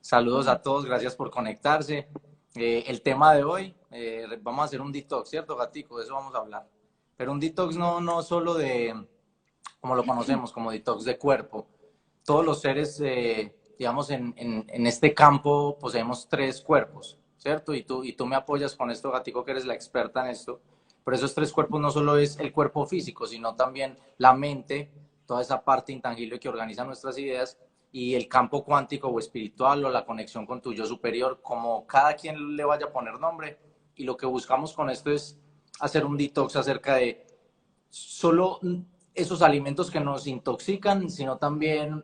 Saludos a todos, gracias por conectarse. El tema de hoy, vamos a hacer un detox, ¿cierto, Gatico? De eso vamos a hablar. Pero un detox no solo de, como lo conocemos, como detox de cuerpo. Todos los seres, digamos, en este campo poseemos tres cuerpos, ¿cierto? Y tú me apoyas con esto, Gatico, que eres la experta en esto. Pero esos tres cuerpos no solo es el cuerpo físico, sino también la mente, toda esa parte intangible que organiza nuestras ideas y el campo cuántico o espiritual o la conexión con tu yo superior, como cada quien le vaya a poner nombre. Y lo que buscamos con esto es hacer un detox acerca de solo esos alimentos que nos intoxican, sino también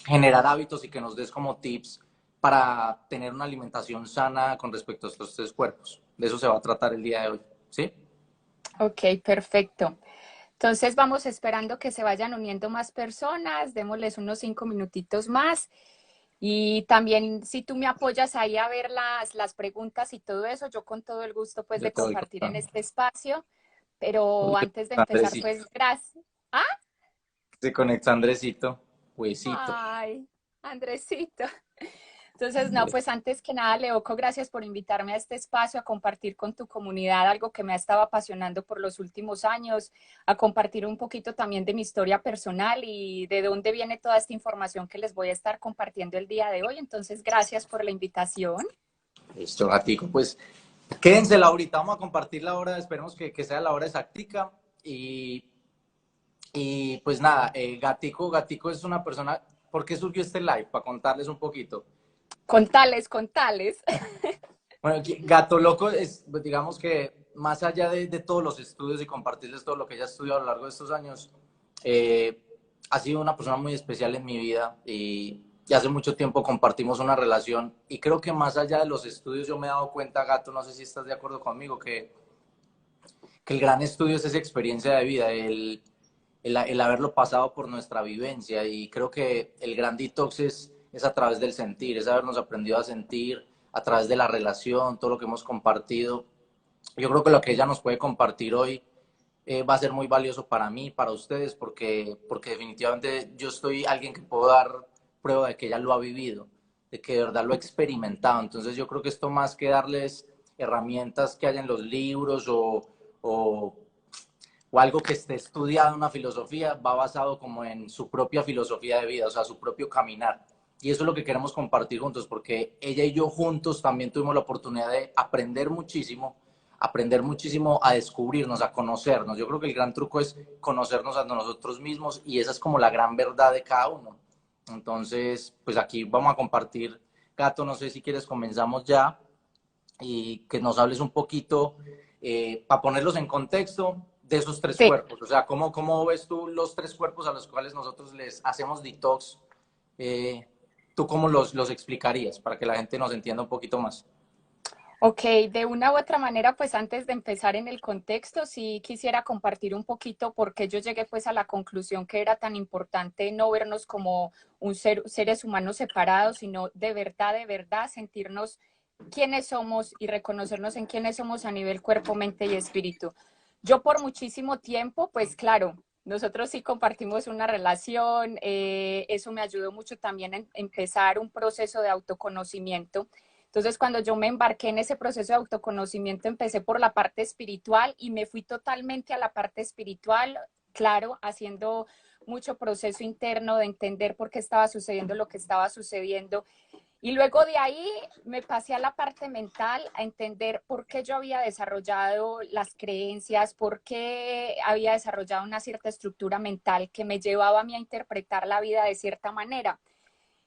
generar hábitos y que nos des como tips para tener una alimentación sana con respecto a estos tres cuerpos. De eso se va a tratar el día de hoy, ¿sí? Ok, perfecto. Entonces vamos esperando que se vayan uniendo más personas, démosles unos 5 minutitos más. Y también si tú me apoyas ahí a ver las preguntas y todo eso, yo con todo el gusto pues Yo de te voy compartir en contando. este espacio. Pero antes de empezar, Andresito, pues gracias. Ah, se conecta Andresito, huesito. ay, Andresito. Entonces, no, pues antes que nada, Leoco, gracias por invitarme a este espacio a compartir con tu comunidad algo que me ha estado apasionando por los últimos años, a compartir un poquito también de mi historia personal y de dónde viene toda esta información que les voy a estar compartiendo el día de hoy. Entonces, gracias por la invitación. Listo, Gatico, pues quédense la ahorita, vamos a compartir la hora, esperemos que sea la hora exactica y pues nada, Gatico es una persona, ¿por qué surgió este live? Para contarles un poquito. Contales, contales. Bueno, Gato Loco es, pues, digamos que más allá de todos los estudios y compartirles todo lo que ella ha estudiado a lo largo de estos años, eh, ha sido una persona muy especial en mi vida y hace mucho tiempo compartimos una relación y creo que más allá de los estudios yo me he dado cuenta, Gato, no sé si estás de acuerdo conmigo, que el gran estudio es esa experiencia de vida, el haberlo pasado por nuestra vivencia y creo que el gran detox es a través del sentir, es habernos aprendido a sentir a través de la relación, todo lo que hemos compartido. Yo creo que lo que ella nos puede compartir hoy va a ser muy valioso para mí, para ustedes, porque definitivamente yo estoy alguien que puedo dar prueba de que ella lo ha vivido, de que de verdad lo ha experimentado. Entonces yo creo que esto más que darles herramientas que hay en los libros o o algo que esté estudiado en una filosofía, va basado como en su propia filosofía de vida, o sea, su propio caminar. Y eso es lo que queremos compartir juntos, porque ella y yo juntos también tuvimos la oportunidad de aprender muchísimo a descubrirnos, a conocernos. Yo creo que el gran truco es conocernos a nosotros mismos y esa es como la gran verdad de cada uno. Entonces, pues aquí vamos a compartir. Gato, no sé si quieres comenzamos ya y que nos hables un poquito, para ponerlos en contexto, de esos tres Sí. cuerpos. O sea, ¿cómo ves tú los tres cuerpos a los cuales nosotros les hacemos detox? Eh, ¿Tú cómo los explicarías para que la gente nos entienda un poquito más? Ok, de una u otra manera, pues antes de empezar en el contexto, sí quisiera compartir un poquito por qué yo llegué pues a la conclusión que era tan importante no vernos como seres humanos separados, sino de verdad sentirnos quiénes somos y reconocernos en quiénes somos a nivel cuerpo, mente y espíritu. Yo por muchísimo tiempo, pues claro, nosotros sí compartimos una relación, eso me ayudó mucho también a empezar un proceso de autoconocimiento. Entonces, cuando yo me embarqué en ese proceso de autoconocimiento, empecé por la parte espiritual y me fui totalmente a la parte espiritual, claro, haciendo mucho proceso interno de entender por qué estaba sucediendo lo que estaba sucediendo. Y luego de ahí me pasé a la parte mental, a entender por qué yo había desarrollado las creencias, por qué había desarrollado una cierta estructura mental que me llevaba a mí a interpretar la vida de cierta manera.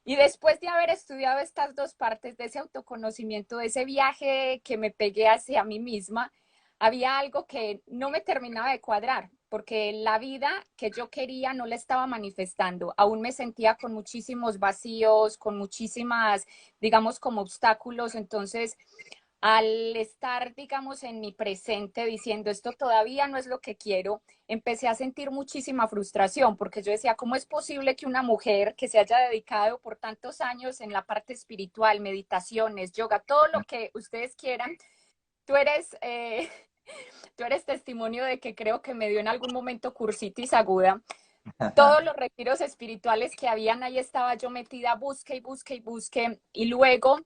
Y después de haber estudiado estas dos partes de ese autoconocimiento, de ese viaje que me pegué hacia mí misma, había algo que no me terminaba de cuadrar, porque la vida que yo quería no la estaba manifestando. Aún me sentía con muchísimos vacíos, con muchísimas, digamos, como obstáculos. Entonces, al estar, digamos, en mi presente diciendo esto todavía no es lo que quiero, empecé a sentir muchísima frustración porque yo decía, ¿cómo es posible que una mujer que se haya dedicado por tantos años en la parte espiritual, meditaciones, yoga, todo lo que ustedes quieran, tú eres, tú eres testimonio de que creo que me dio en algún momento cursitis aguda? todos los retiros espirituales que habían, ahí estaba yo metida, busque y busque y busque. Y luego,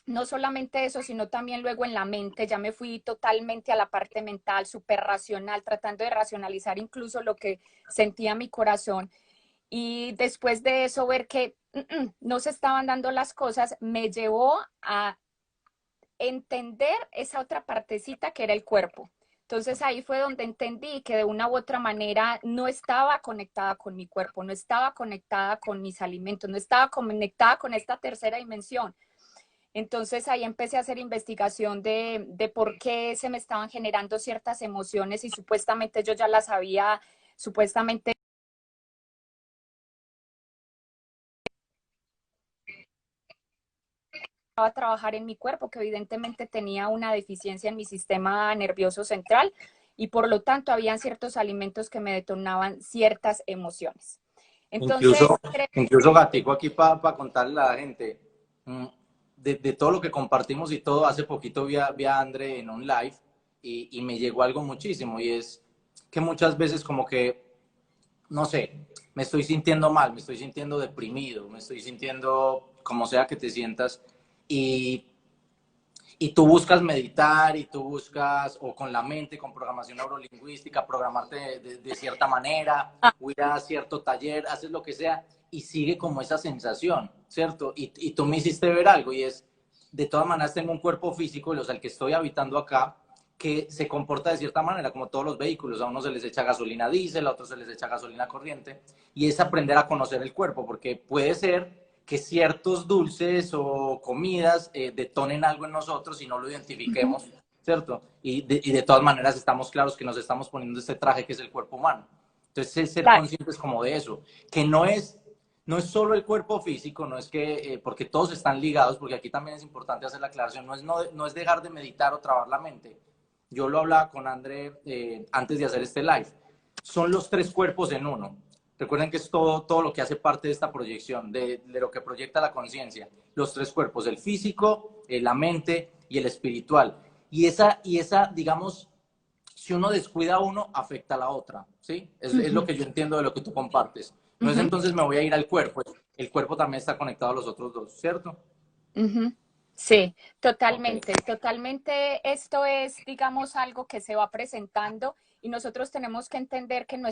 no solamente eso, sino también luego en la mente, ya me fui totalmente a la parte mental, súper racional, tratando de racionalizar incluso lo que sentía mi corazón. Y después de eso, ver que no se estaban dando las cosas, me llevó a entender esa otra partecita que era el cuerpo. Entonces ahí fue donde entendí que de una u otra manera no estaba conectada con mi cuerpo, no estaba conectada con mis alimentos, no estaba conectada con esta tercera dimensión. Entonces ahí empecé a hacer investigación de por qué se me estaban generando ciertas emociones y supuestamente yo ya las había, supuestamente a trabajar en mi cuerpo, que evidentemente tenía una deficiencia en mi sistema nervioso central y por lo tanto habían ciertos alimentos que me detonaban ciertas emociones. Entonces, Incluso, incluso Gatico, aquí para contarle a la gente, mm, de todo lo que compartimos y todo, hace poquito vi a André en un live y me llegó algo muchísimo y es que muchas veces como que, no sé, me estoy sintiendo mal, me estoy sintiendo deprimido, me estoy sintiendo como sea que te sientas y y tú buscas meditar y tú buscas, o con la mente, con programación neurolingüística, programarte de cierta manera, o ir a cierto taller, haces lo que sea, y sigue como esa sensación, ¿cierto? Y tú me hiciste ver algo, y es, de todas maneras tengo un cuerpo físico, o sea, el que estoy habitando acá, que se comporta de cierta manera, como todos los vehículos. A uno se les echa gasolina diésel, a otros se les echa gasolina corriente, y es aprender a conocer el cuerpo, porque puede ser que ciertos dulces o comidas detonen algo en nosotros y no lo identifiquemos, ¿cierto? Y de todas maneras estamos claros que nos estamos poniendo este traje que es el cuerpo humano. Entonces, es ser claro, conscientes como de eso, que no es solo el cuerpo físico, no es que, porque todos están ligados, porque aquí también es importante hacer la aclaración, no es dejar de meditar o trabar la mente. Yo lo hablaba con André antes de hacer este live. Son los tres cuerpos en uno. Recuerden que es todo lo que hace parte de esta proyección, de lo que proyecta la conciencia. Los tres cuerpos, el físico, la mente y el espiritual. Y esa, digamos, si uno descuida a uno, afecta a la otra, ¿sí? Es lo que yo entiendo de lo que tú compartes. No es entonces me voy a ir al cuerpo, el cuerpo también está conectado a los otros dos, ¿cierto? sí, Ok. totalmente, totalmente. Esto es, digamos, algo que se va presentando y nosotros tenemos que entender que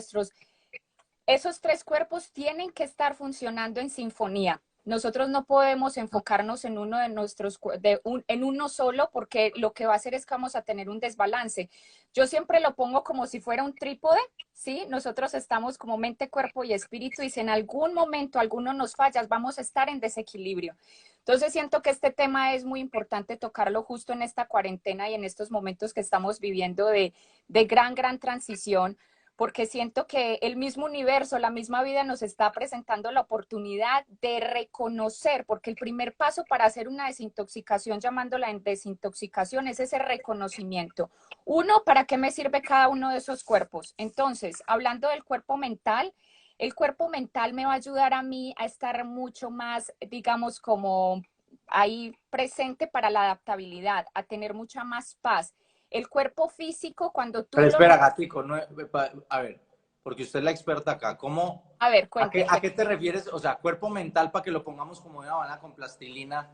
esos tres cuerpos tienen que estar funcionando en sinfonía. Nosotros no podemos enfocarnos en uno de nuestros, en uno solo, porque lo que va a hacer es que vamos a tener un desbalance. Yo siempre lo pongo como si fuera un trípode, ¿sí? Nosotros estamos como mente, cuerpo y espíritu, y si en algún momento alguno nos falla, vamos a estar en desequilibrio. Entonces siento que este tema es muy importante tocarlo justo en esta cuarentena y en estos momentos que estamos viviendo de gran transición, porque siento que el mismo universo, la misma vida nos está presentando la oportunidad de reconocer, porque el primer paso para hacer una desintoxicación, llamándola en desintoxicación, es ese reconocimiento. Uno, ¿para qué me sirve cada uno de esos cuerpos? Entonces, hablando del cuerpo mental, el cuerpo mental me va a ayudar a mí a estar mucho más, digamos, como ahí presente para la adaptabilidad, a tener mucha más paz. El cuerpo físico, cuando tú Pero lo... espera, Gatico, no, a ver, porque usted es la experta acá. A ver, A qué te refieres? O sea, cuerpo mental, para que lo pongamos como de Habana con plastilina,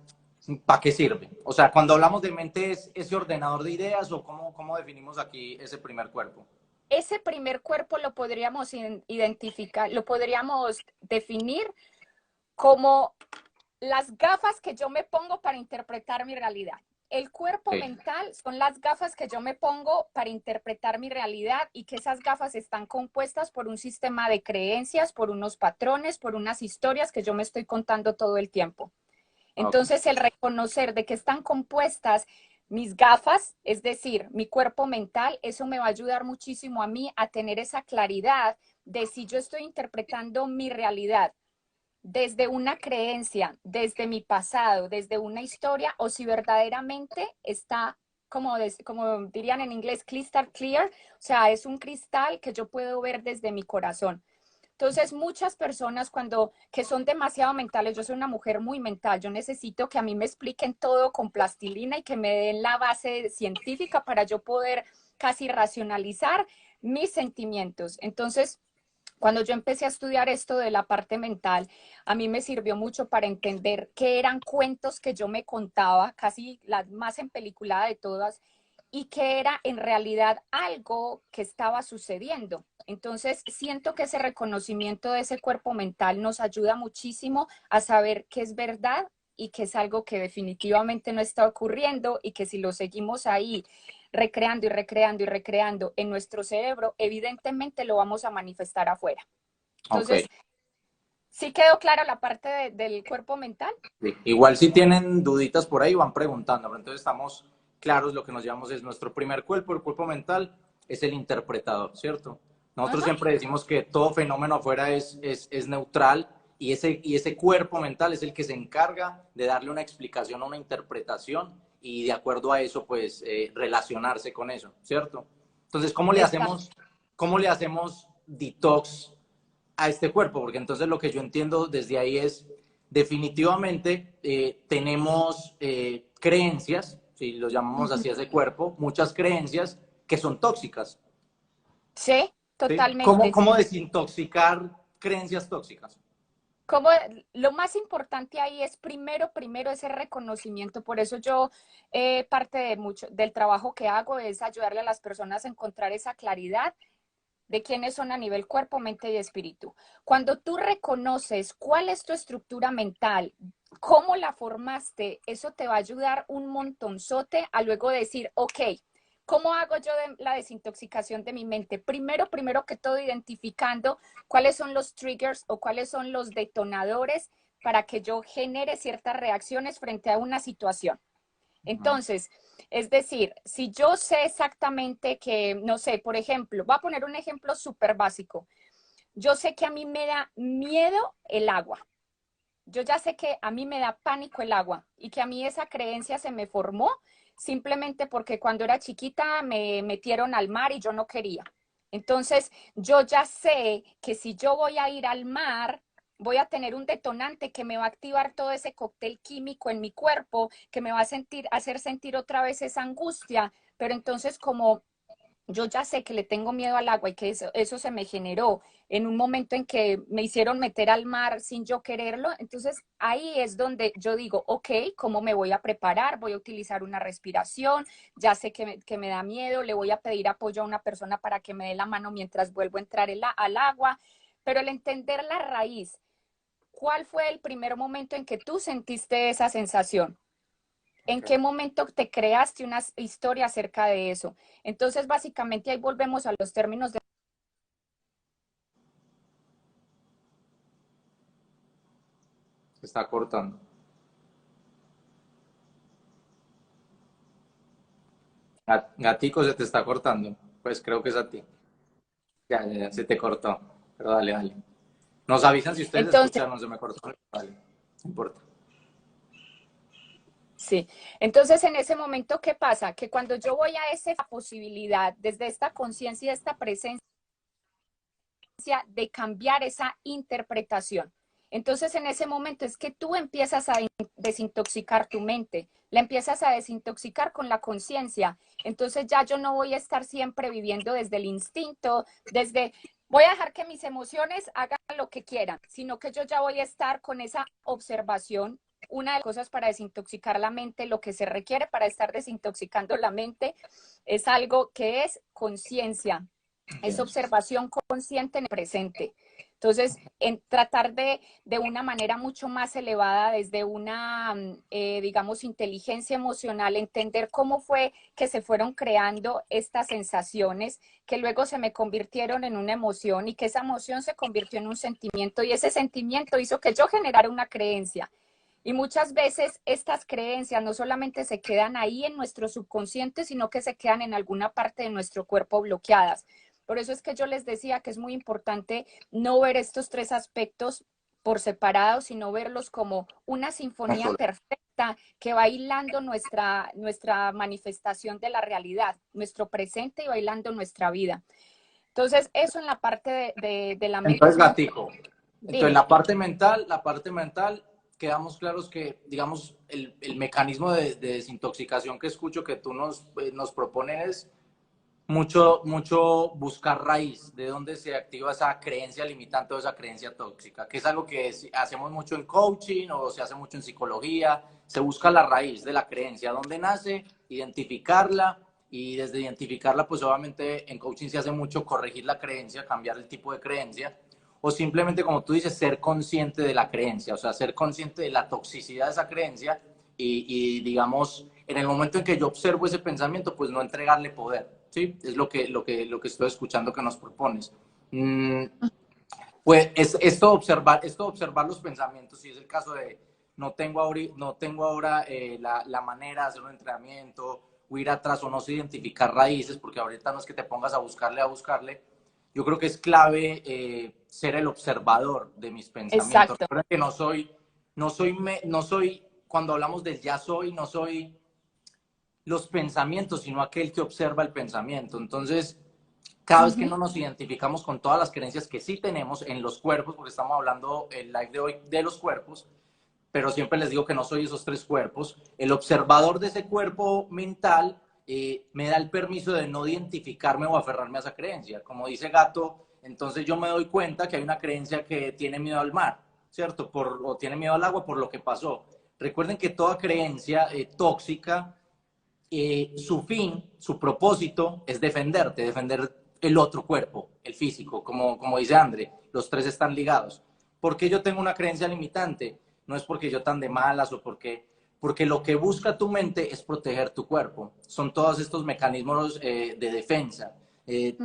¿para qué sirve? O sea, cuando hablamos de mente, ¿es ese ordenador de ideas o cómo definimos aquí ese primer cuerpo? ese primer cuerpo lo podríamos identificar, lo podríamos definir como las gafas que yo me pongo para interpretar mi realidad. El cuerpo Okay. mental son las gafas que yo me pongo para interpretar mi realidad y que esas gafas están compuestas por un sistema de creencias, por unos patrones, por unas historias que yo me estoy contando todo el tiempo. Okay. Entonces, el reconocer de que están compuestas mis gafas, es decir, mi cuerpo mental, eso me va a ayudar muchísimo a mí a tener esa claridad de si yo estoy interpretando mi realidad desde una creencia, desde mi pasado, desde una historia, o si verdaderamente está, como dirían en inglés, crystal clear, o sea, es un cristal que yo puedo ver desde mi corazón. Entonces, muchas personas que son demasiado mentales, yo soy una mujer muy mental, yo necesito que a mí me expliquen todo con plastilina y que me den la base científica para yo poder casi racionalizar mis sentimientos. Entonces, Cuando yo empecé a estudiar esto de la parte mental, a mí me sirvió mucho para entender qué eran cuentos que yo me contaba, casi la más empeliculada de todas, y qué era en realidad algo que estaba sucediendo. Entonces, siento que ese reconocimiento de ese cuerpo mental nos ayuda muchísimo a saber qué es verdad y qué es algo que definitivamente no está ocurriendo y que si lo seguimos ahí recreando y recreando y recreando en nuestro cerebro, evidentemente lo vamos a manifestar afuera. Ok. Entonces, ¿sí quedó clara la parte del cuerpo mental? Sí. Igual si tienen duditas por ahí van preguntando, pero entonces estamos claros, lo que nos llevamos es nuestro primer cuerpo, el cuerpo mental, es el interpretador, ¿cierto? Nosotros Ajá. siempre decimos que todo fenómeno afuera es neutral y ese cuerpo mental es el que se encarga de darle una explicación, una interpretación y de acuerdo a eso, pues, relacionarse con eso, ¿cierto? Entonces, Exacto. cómo le hacemos detox a este cuerpo? Porque entonces lo que yo entiendo desde ahí es, definitivamente tenemos creencias, si lo llamamos así a ese cuerpo, muchas creencias que son tóxicas. Sí, ¿Sí? ¿Cómo, totalmente. cómo desintoxicar creencias tóxicas? Como lo más importante ahí es primero ese reconocimiento. Por eso yo, parte de mucho del trabajo que hago es ayudarle a las personas a encontrar esa claridad de quiénes son a nivel cuerpo, mente y espíritu. Cuando tú reconoces cuál es tu estructura mental, cómo la formaste, eso te va a ayudar un montonzote a luego decir, ok, ¿cómo hago yo la desintoxicación de mi mente? Primero que todo, identificando cuáles son los triggers o cuáles son los detonadores para que yo genere ciertas reacciones frente a una situación. Entonces, es decir, si yo sé exactamente que, no sé, por ejemplo, voy a poner un ejemplo súper básico. Yo sé que a mí me da miedo el agua. Yo ya sé que a mí me da pánico el agua y que a mí esa creencia se me formó simplemente porque cuando era chiquita me metieron al mar y yo no quería. Entonces, yo ya sé que si yo voy a ir al mar, voy a tener un detonante que me va a activar todo ese cóctel químico en mi cuerpo, que me va a hacer sentir otra vez esa angustia, pero entonces como yo ya sé que le tengo miedo al agua y que eso se me generó en un momento en que me hicieron meter al mar sin yo quererlo, entonces ahí es donde yo digo, ok, ¿cómo me voy a preparar? Voy a utilizar una respiración, ya sé que me da miedo, le voy a pedir apoyo a una persona para que me dé la mano mientras vuelvo a entrar al agua, pero el entender la raíz, ¿cuál fue el primer momento en que tú sentiste esa sensación? ¿En Okay. qué momento te creaste una historia acerca de eso? Entonces, básicamente ahí volvemos a los términos de... Se está cortando. Gatico, se te está cortando. Pues creo que es a ti. Ya, ya, ya, se te cortó. Pero dale, dale. Nos avisan si ustedes Entonces, escuchan, no se me cortó. Vale, no importa. sí. Entonces, en ese momento, ¿qué pasa? Que cuando yo voy a esa posibilidad, desde esta conciencia y esta presencia, de cambiar esa interpretación. Entonces, en ese momento es que tú empiezas a desintoxicar tu mente, la empiezas a desintoxicar con la conciencia. Entonces, ya yo no voy a estar siempre viviendo desde el instinto, desde voy a dejar que mis emociones hagan lo que quieran, sino que yo ya voy a estar con esa observación. Una de las cosas para desintoxicar la mente, lo que se requiere para estar desintoxicando la mente, es algo que es conciencia, es observación consciente en el presente. Entonces, en tratar de una manera mucho más elevada, desde una, digamos, inteligencia emocional, entender cómo fue que se fueron creando estas sensaciones, que luego se me convirtieron en una emoción y que esa emoción se convirtió en un sentimiento y ese sentimiento hizo que yo generara una creencia. Y muchas veces estas creencias no solamente se quedan ahí en nuestro subconsciente, sino que se quedan en alguna parte de nuestro cuerpo bloqueadas. Por eso es que yo les decía que es muy importante no ver estos tres aspectos por separado, sino verlos como una sinfonía perfecta que va hilando nuestra manifestación de la realidad, nuestro presente y bailando nuestra vida. Entonces, eso en la parte de la mente Entonces, es muy... Gatico, entonces Dime. la parte mental, quedamos claros que, digamos, el mecanismo de desintoxicación que escucho que tú nos propones mucho buscar raíz, de dónde se activa esa creencia limitante o esa creencia tóxica, que es algo que hacemos mucho en coaching o se hace mucho en psicología. Se busca la raíz de la creencia, dónde nace, identificarla, y desde identificarla, pues obviamente en coaching se hace mucho corregir la creencia, cambiar el tipo de creencia, o simplemente, como tú dices, ser consciente de la creencia, o sea, ser consciente de la toxicidad de esa creencia digamos, en el momento en que yo observo ese pensamiento, pues no entregarle poder, ¿sí? Es lo que estoy escuchando que nos propones. Pues esto observar los pensamientos, si es el caso de no tengo ahora la manera de hacer un entrenamiento, o ir atrás, o no sé identificar raíces, porque ahorita no es que te pongas a buscarle. Yo creo que es clave ser el observador de mis pensamientos. Exacto. Recuerda que no soy, cuando hablamos del ya soy, no soy los pensamientos, sino aquel que observa el pensamiento. Entonces, cada vez que no nos identificamos con todas las creencias que sí tenemos en los cuerpos, porque estamos hablando el live de hoy de los cuerpos, pero siempre les digo que no soy esos tres cuerpos, el observador de ese cuerpo mental me da el permiso de no identificarme o aferrarme a esa creencia. Como dice Gato, entonces yo me doy cuenta que hay una creencia que tiene miedo al mar, ¿cierto? O tiene miedo al agua por lo que pasó. Recuerden que toda creencia tóxica, su fin, su propósito es defenderte, defender el otro cuerpo, el físico, como dice André, los tres están ligados. ¿Por qué yo tengo una creencia limitante? No es porque yo tan de malas o porque lo que busca tu mente es proteger tu cuerpo. Son todos estos mecanismos de defensa.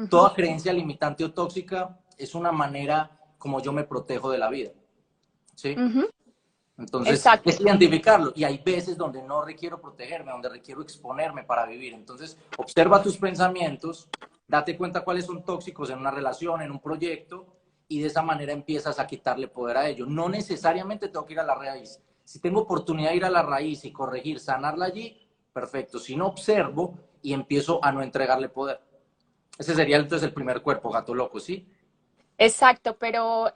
Toda creencia limitante o tóxica es una manera como yo me protejo de la vida. ¿Sí? Entonces, Exacto. es identificarlo. Y hay veces donde no requiero protegerme, donde requiero exponerme para vivir. Entonces, observa tus pensamientos, date cuenta cuáles son tóxicos en una relación, en un proyecto, y de esa manera empiezas a quitarle poder a ello. No necesariamente tengo que ir a la raíz. Si tengo oportunidad de ir a la raíz y corregir, sanarla allí, perfecto. Si no, observo y empiezo a no entregarle poder. Ese sería entonces el primer cuerpo, gato loco, ¿sí? Exacto, pero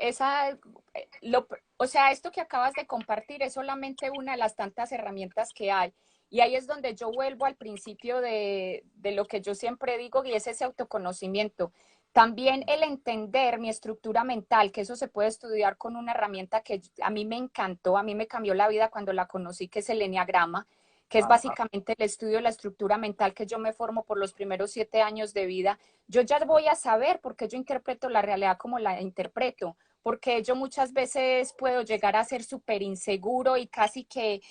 o sea, esto que acabas de compartir es solamente una de las tantas herramientas que hay. Y ahí es donde yo vuelvo al principio de lo que yo siempre digo, y es ese autoconocimiento. También el entender mi estructura mental, que eso se puede estudiar con una herramienta que a mí me encantó, a mí me cambió la vida cuando la conocí, que es el eneagrama, que es Ajá. básicamente el estudio de la estructura mental que yo me formo por los primeros 7 años de vida. Yo ya voy a saber por qué yo interpreto la realidad como la interpreto, porque yo muchas veces puedo llegar a ser súper inseguro y casi que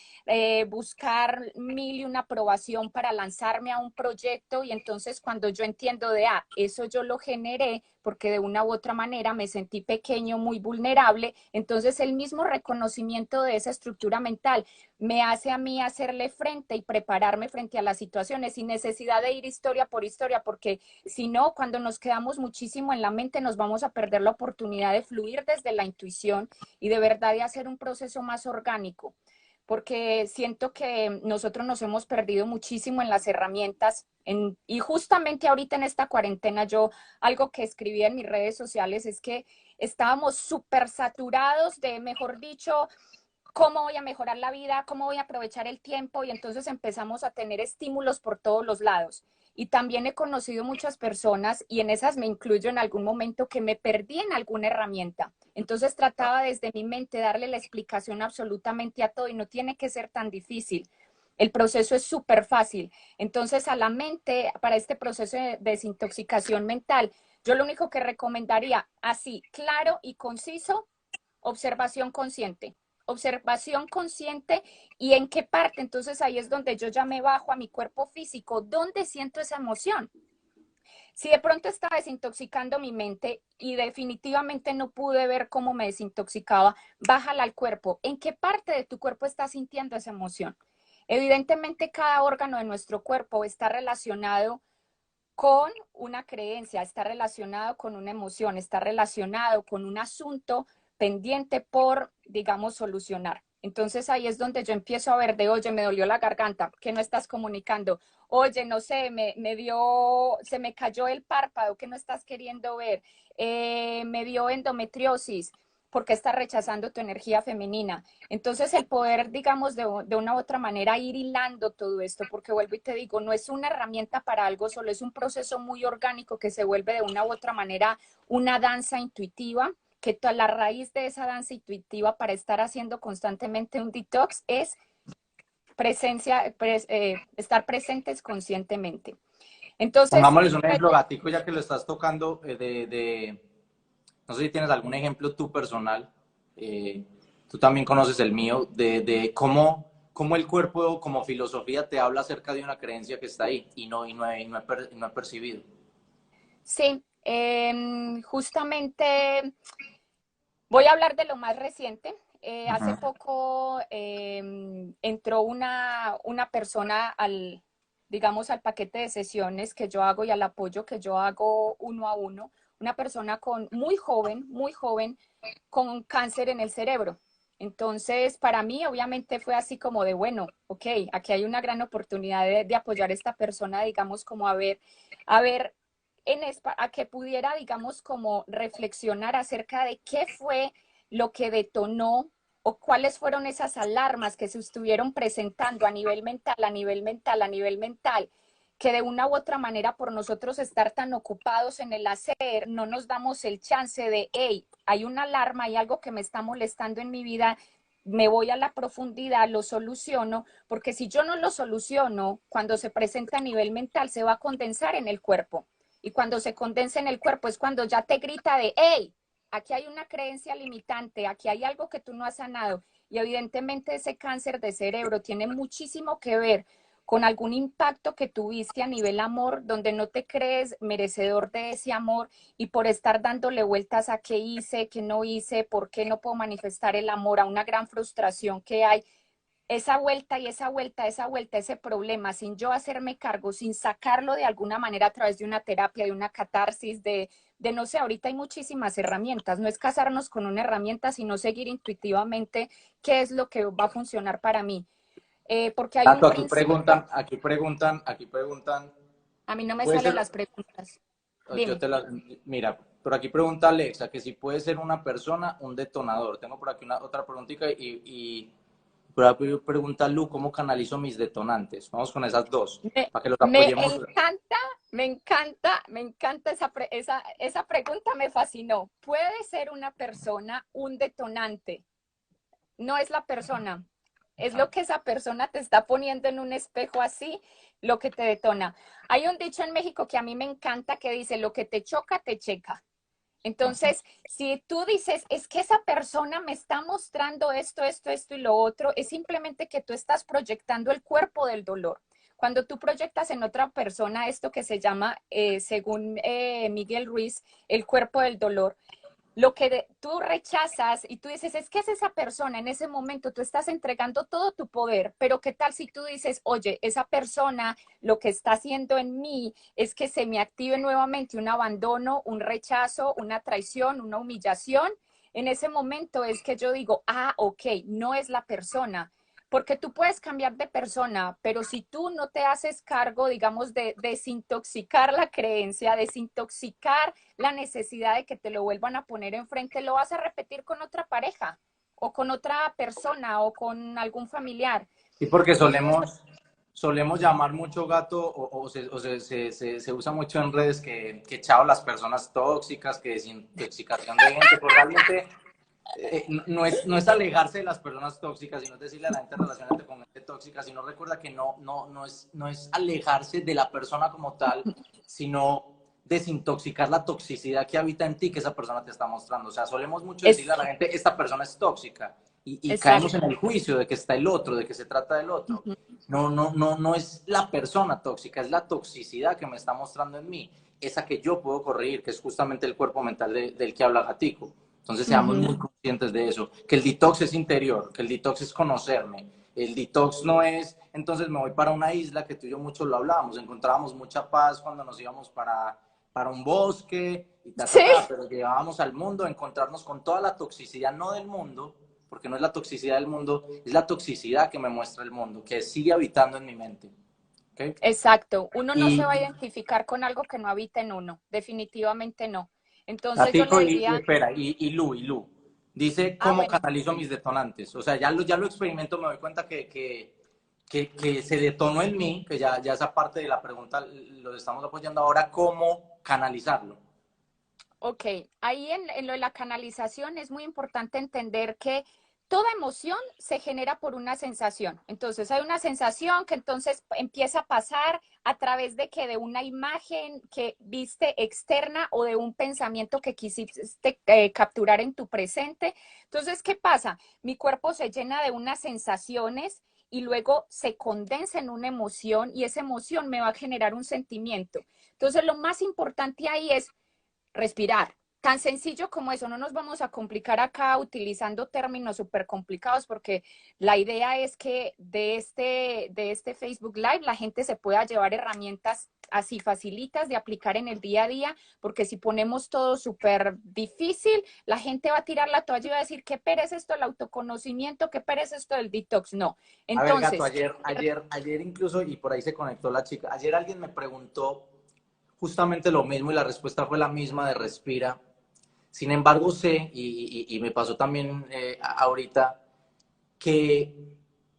buscar mil y una aprobación para lanzarme a un proyecto, y entonces cuando yo entiendo eso yo lo generé porque de una u otra manera me sentí pequeño, muy vulnerable, entonces el mismo reconocimiento de esa estructura mental me hace a mí hacerle frente y prepararme frente a las situaciones sin necesidad de ir historia por historia, porque si no, cuando nos quedamos muchísimo en la mente, nos vamos a perder la oportunidad de fluir desde la intuición y de verdad de hacer un proceso más orgánico, porque siento que nosotros nos hemos perdido muchísimo en las herramientas. Y justamente ahorita en esta cuarentena, yo algo que escribí en mis redes sociales es que estábamos súper saturados de, mejor dicho, cómo voy a mejorar la vida, cómo voy a aprovechar el tiempo, y entonces empezamos a tener estímulos por todos los lados. Y también he conocido muchas personas, y en esas me incluyo en algún momento, que me perdí en alguna herramienta. Entonces trataba desde mi mente darle la explicación absolutamente a todo, y no tiene que ser tan difícil. El proceso es súper fácil. Entonces a la mente, para este proceso de desintoxicación mental, yo lo único que recomendaría, así, claro y conciso: observación consciente. Observación consciente, y en qué parte. Entonces ahí es donde yo ya me bajo a mi cuerpo físico, dónde siento esa emoción. Si de pronto estaba desintoxicando mi mente y definitivamente no pude ver cómo me desintoxicaba, bájala al cuerpo. ¿En qué parte de tu cuerpo estás sintiendo esa emoción? Evidentemente cada órgano de nuestro cuerpo está relacionado con una creencia, está relacionado con una emoción, está relacionado con un asunto pendiente por, digamos, solucionar. Entonces ahí es donde yo empiezo a ver de, oye, me dolió la garganta, ¿qué no estás comunicando? Oye, no sé, se me cayó el párpado, ¿qué no estás queriendo ver? Me dio endometriosis. ¿por qué estás rechazando tu energía femenina? Entonces el poder, digamos, de una u otra manera ir hilando todo esto, porque vuelvo y te digo, no es una herramienta para algo solo, es un proceso muy orgánico que se vuelve de una u otra manera una danza intuitiva, que toda la raíz de esa danza intuitiva para estar haciendo constantemente un detox es estar presentes conscientemente. Entonces, Pongámosles un ejemplo, Gatico, ya que lo estás tocando, no sé si tienes algún ejemplo tú personal, tú también conoces el mío, de cómo el cuerpo como filosofía te habla acerca de una creencia que está ahí y no he percibido. sí, justamente voy a hablar de lo más reciente. Hace Ajá. poco entró una persona digamos, al paquete de sesiones que yo hago y al apoyo que yo hago uno a uno, una persona muy joven, con cáncer en el cerebro. Entonces, para mí, obviamente, fue así como de, bueno, ok, aquí hay una gran oportunidad de apoyar a esta persona, digamos, como a ver, a que pudiera, digamos, como reflexionar acerca de qué fue lo que detonó o cuáles fueron esas alarmas que se estuvieron presentando a nivel mental, a nivel mental, a nivel mental, que de una u otra manera por nosotros estar tan ocupados en el hacer, no nos damos el chance de, hey, hay una alarma, hay algo que me está molestando en mi vida, me voy a la profundidad, lo soluciono, porque si yo no lo soluciono, cuando se presenta a nivel mental, se va a condensar en el cuerpo. Y cuando se condensa en el cuerpo es cuando ya te grita de, hey, aquí hay una creencia limitante, aquí hay algo que tú no has sanado. Y evidentemente ese cáncer de cerebro tiene muchísimo que ver con algún impacto que tuviste a nivel amor, donde no te crees merecedor de ese amor y por estar dándole vueltas a qué hice, qué no hice, por qué no puedo manifestar el amor, a una gran frustración que hay, esa vuelta y esa vuelta, esa vuelta, ese problema, sin yo hacerme cargo, sin sacarlo de alguna manera a través de una terapia, de una catarsis, de no sé, ahorita hay muchísimas herramientas, no es casarnos con una herramienta, sino seguir intuitivamente qué es lo que va a funcionar para mí. Porque hay un Tato, aquí principio, preguntan, aquí preguntan, aquí preguntan, a mí no me puede salen ser, las preguntas. yo Dime. te la, mira, por aquí pregunta Alexa que si puede ser una persona un detonador. Tengo por aquí otra preguntita y por aquí pregunta Lu, ¿cómo canalizo mis detonantes? Vamos con esas dos, para que los Me apoyemos. encanta, me encanta esa pregunta, me fascinó. ¿Puede ser una persona un detonante? No es la persona, es lo que esa persona te está poniendo en un espejo así, lo que te detona. Hay un dicho en México que a mí me encanta que dice, lo que te choca, te checa. Entonces, si tú dices, es que esa persona me está mostrando esto y lo otro, es simplemente que tú estás proyectando el cuerpo del dolor. Cuando tú proyectas en otra persona esto que se llama, según Miguel Ruiz, el cuerpo del dolor, lo que tú rechazas y tú dices, es que es esa persona, en ese momento tú estás entregando todo tu poder, pero ¿qué tal si tú dices, oye, esa persona lo que está haciendo en mí es que se me active nuevamente un abandono, un rechazo, una traición, una humillación? En ese momento es que yo digo, ah, ok, no es la persona, porque tú puedes cambiar de persona, pero si tú no te haces cargo, digamos, de desintoxicar la creencia, desintoxicar la necesidad de que te lo vuelvan a poner enfrente, lo vas a repetir con otra pareja o con otra persona o con algún familiar. Sí, porque Entonces, solemos llamar mucho gato o se usa mucho en redes que chao las personas tóxicas, que desintoxicación de gente, pues realmente no es alejarse de las personas tóxicas, sino es decirle a la gente relacionate con gente tóxica, sino recuerda que no es alejarse de la persona como tal, sino desintoxicar la toxicidad que habita en ti que esa persona te está mostrando. O sea, solemos mucho es decirle a la gente, esta persona es tóxica, y caemos en exacto. el juicio de que está el otro, de que se trata del otro. No es la persona tóxica, es la toxicidad que me está mostrando en mí, esa que yo puedo corregir, que es justamente el cuerpo mental del que habla Gatico. Entonces seamos muy conscientes de eso, que el detox es interior, que el detox es conocerme. El detox no es, entonces me voy para una isla, que tú y yo mucho lo hablábamos, encontrábamos mucha paz cuando nos íbamos para un bosque y Sí, pero llegábamos al mundo a encontrarnos con toda la toxicidad, no del mundo, porque no es la toxicidad del mundo, es la toxicidad que me muestra el mundo, que sigue habitando en mi mente. ¿Okay? exacto. Uno no se Y va a identificar con algo que no habita en uno, definitivamente no. Entonces yo le Gatico, y diría, espera, y Lu, Dice Ah, cómo bueno, canalizo mis detonantes. O sea, ya lo experimento, me doy cuenta que se detonó en mí, que ya esa parte de la pregunta lo estamos apoyando ahora, cómo canalizarlo. ok. Ahí en lo de la canalización es muy importante entender que toda emoción se genera por una sensación. Entonces hay una sensación que entonces empieza a pasar a través de que de una imagen que viste externa o de un pensamiento que quisiste capturar en tu presente. Entonces, ¿qué pasa? Mi cuerpo se llena de unas sensaciones y luego se condensa en una emoción y esa emoción me va a generar un sentimiento. Entonces, lo más importante ahí es respirar. Tan sencillo como eso, no nos vamos a complicar acá utilizando términos súper complicados porque la idea es que de este Facebook Live la gente se pueda llevar herramientas así facilitas de aplicar en el día a día, porque si ponemos todo súper difícil, la gente va a tirar la toalla y va a decir, qué pereza esto del autoconocimiento, qué pereza esto del detox. No. A ver, Gato, Entonces, ayer incluso, y por ahí se conectó la chica, ayer alguien me preguntó justamente lo mismo y la respuesta fue la misma de respira. Sin embargo, sé, y me pasó también ahorita, que,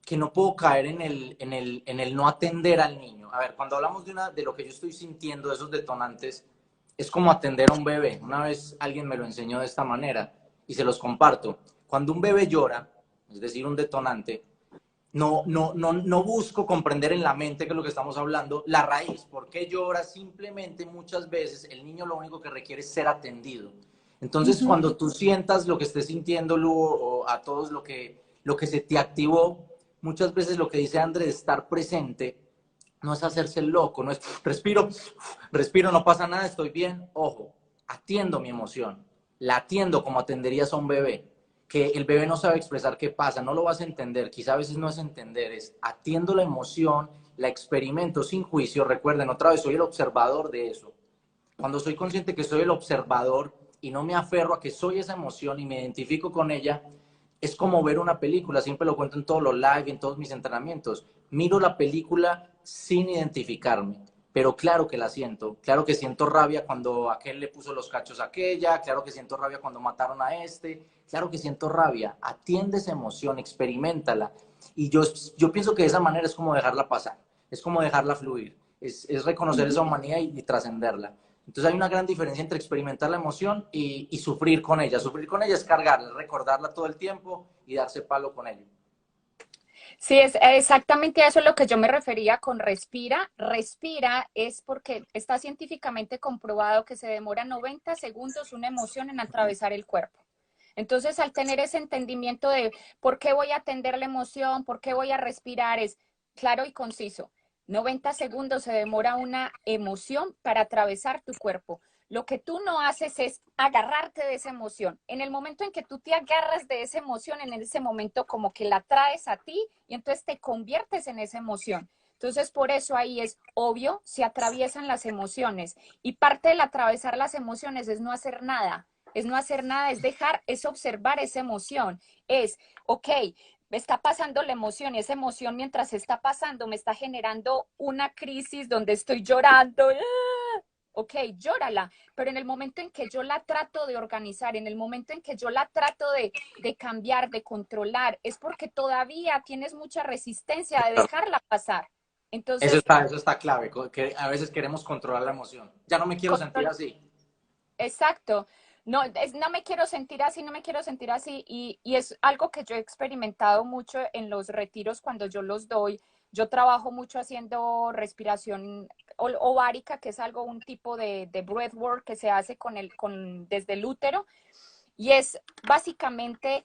que no puedo caer en el no atender al niño. A ver, cuando hablamos de lo que yo estoy sintiendo, de esos detonantes, es como atender a un bebé. Una vez alguien me lo enseñó de esta manera y se los comparto. Cuando un bebé llora, es decir, un detonante, no busco comprender en la mente, que es lo que estamos hablando, la raíz. ¿Por qué llora? Simplemente muchas veces el niño lo único que requiere es ser atendido. Entonces, ujú, cuando tú sientas lo que estés sintiendo, Lu, o a todos lo que se te activó, muchas veces lo que dice Andrés, estar presente, no es hacerse el loco, no es respiro, respiro, no pasa nada, estoy bien. Ojo, atiendo mi emoción, la atiendo como atenderías a un bebé, que el bebé no sabe expresar qué pasa, no lo vas a entender, quizá a veces no es entender, es atiendo la emoción, la experimento sin juicio. Recuerden, otra vez, soy el observador de eso. Cuando soy consciente que soy el observador y no me aferro a que soy esa emoción y me identifico con ella, es como ver una película. Siempre lo cuento en todos los live, en todos mis entrenamientos. Miro la película sin identificarme, pero claro que la siento. Claro que siento rabia cuando aquel le puso los cachos a aquella, claro que siento rabia cuando mataron a este, claro que siento rabia. Atiende esa emoción, experimentala. Y yo pienso que de esa manera es como dejarla pasar, es como dejarla fluir, es reconocer esa ujú. humanidad y trascenderla. Entonces hay una gran diferencia entre experimentar la emoción y sufrir con ella. Sufrir con ella es cargarla, recordarla todo el tiempo y darse palo con ello. Sí, es exactamente a eso es lo que yo me refería con respira. Respira es porque está científicamente comprobado que se demora 90 segundos una emoción en atravesar el cuerpo. Entonces, al tener ese entendimiento de por qué voy a atender la emoción, por qué voy a respirar, es claro y conciso. 90 segundos se demora una emoción para atravesar tu cuerpo. Lo que tú no haces es agarrarte de esa emoción. En el momento en que tú te agarras de esa emoción, en ese momento como que la traes a ti y entonces te conviertes en esa emoción. Entonces, por eso ahí es obvio, se atraviesan las emociones y parte del atravesar las emociones es no hacer nada, es no hacer nada, es dejar, es observar esa emoción, es, ok, me está pasando la emoción y esa emoción mientras está pasando me está generando una crisis donde estoy llorando, ok, llórala, pero en el momento en que yo la trato de organizar, en el momento en que yo la trato de cambiar, de controlar, es porque todavía tienes mucha resistencia de dejarla pasar. Entonces, Eso está clave, que a veces queremos controlar la emoción. Ya no me quiero sentir control, así. exacto. No, no me quiero sentir así, no me quiero sentir así. Y es algo que yo he experimentado mucho en los retiros cuando yo los doy. Yo trabajo mucho haciendo respiración ovárica, que es algo, un tipo de breathwork que se hace desde el útero. Y es básicamente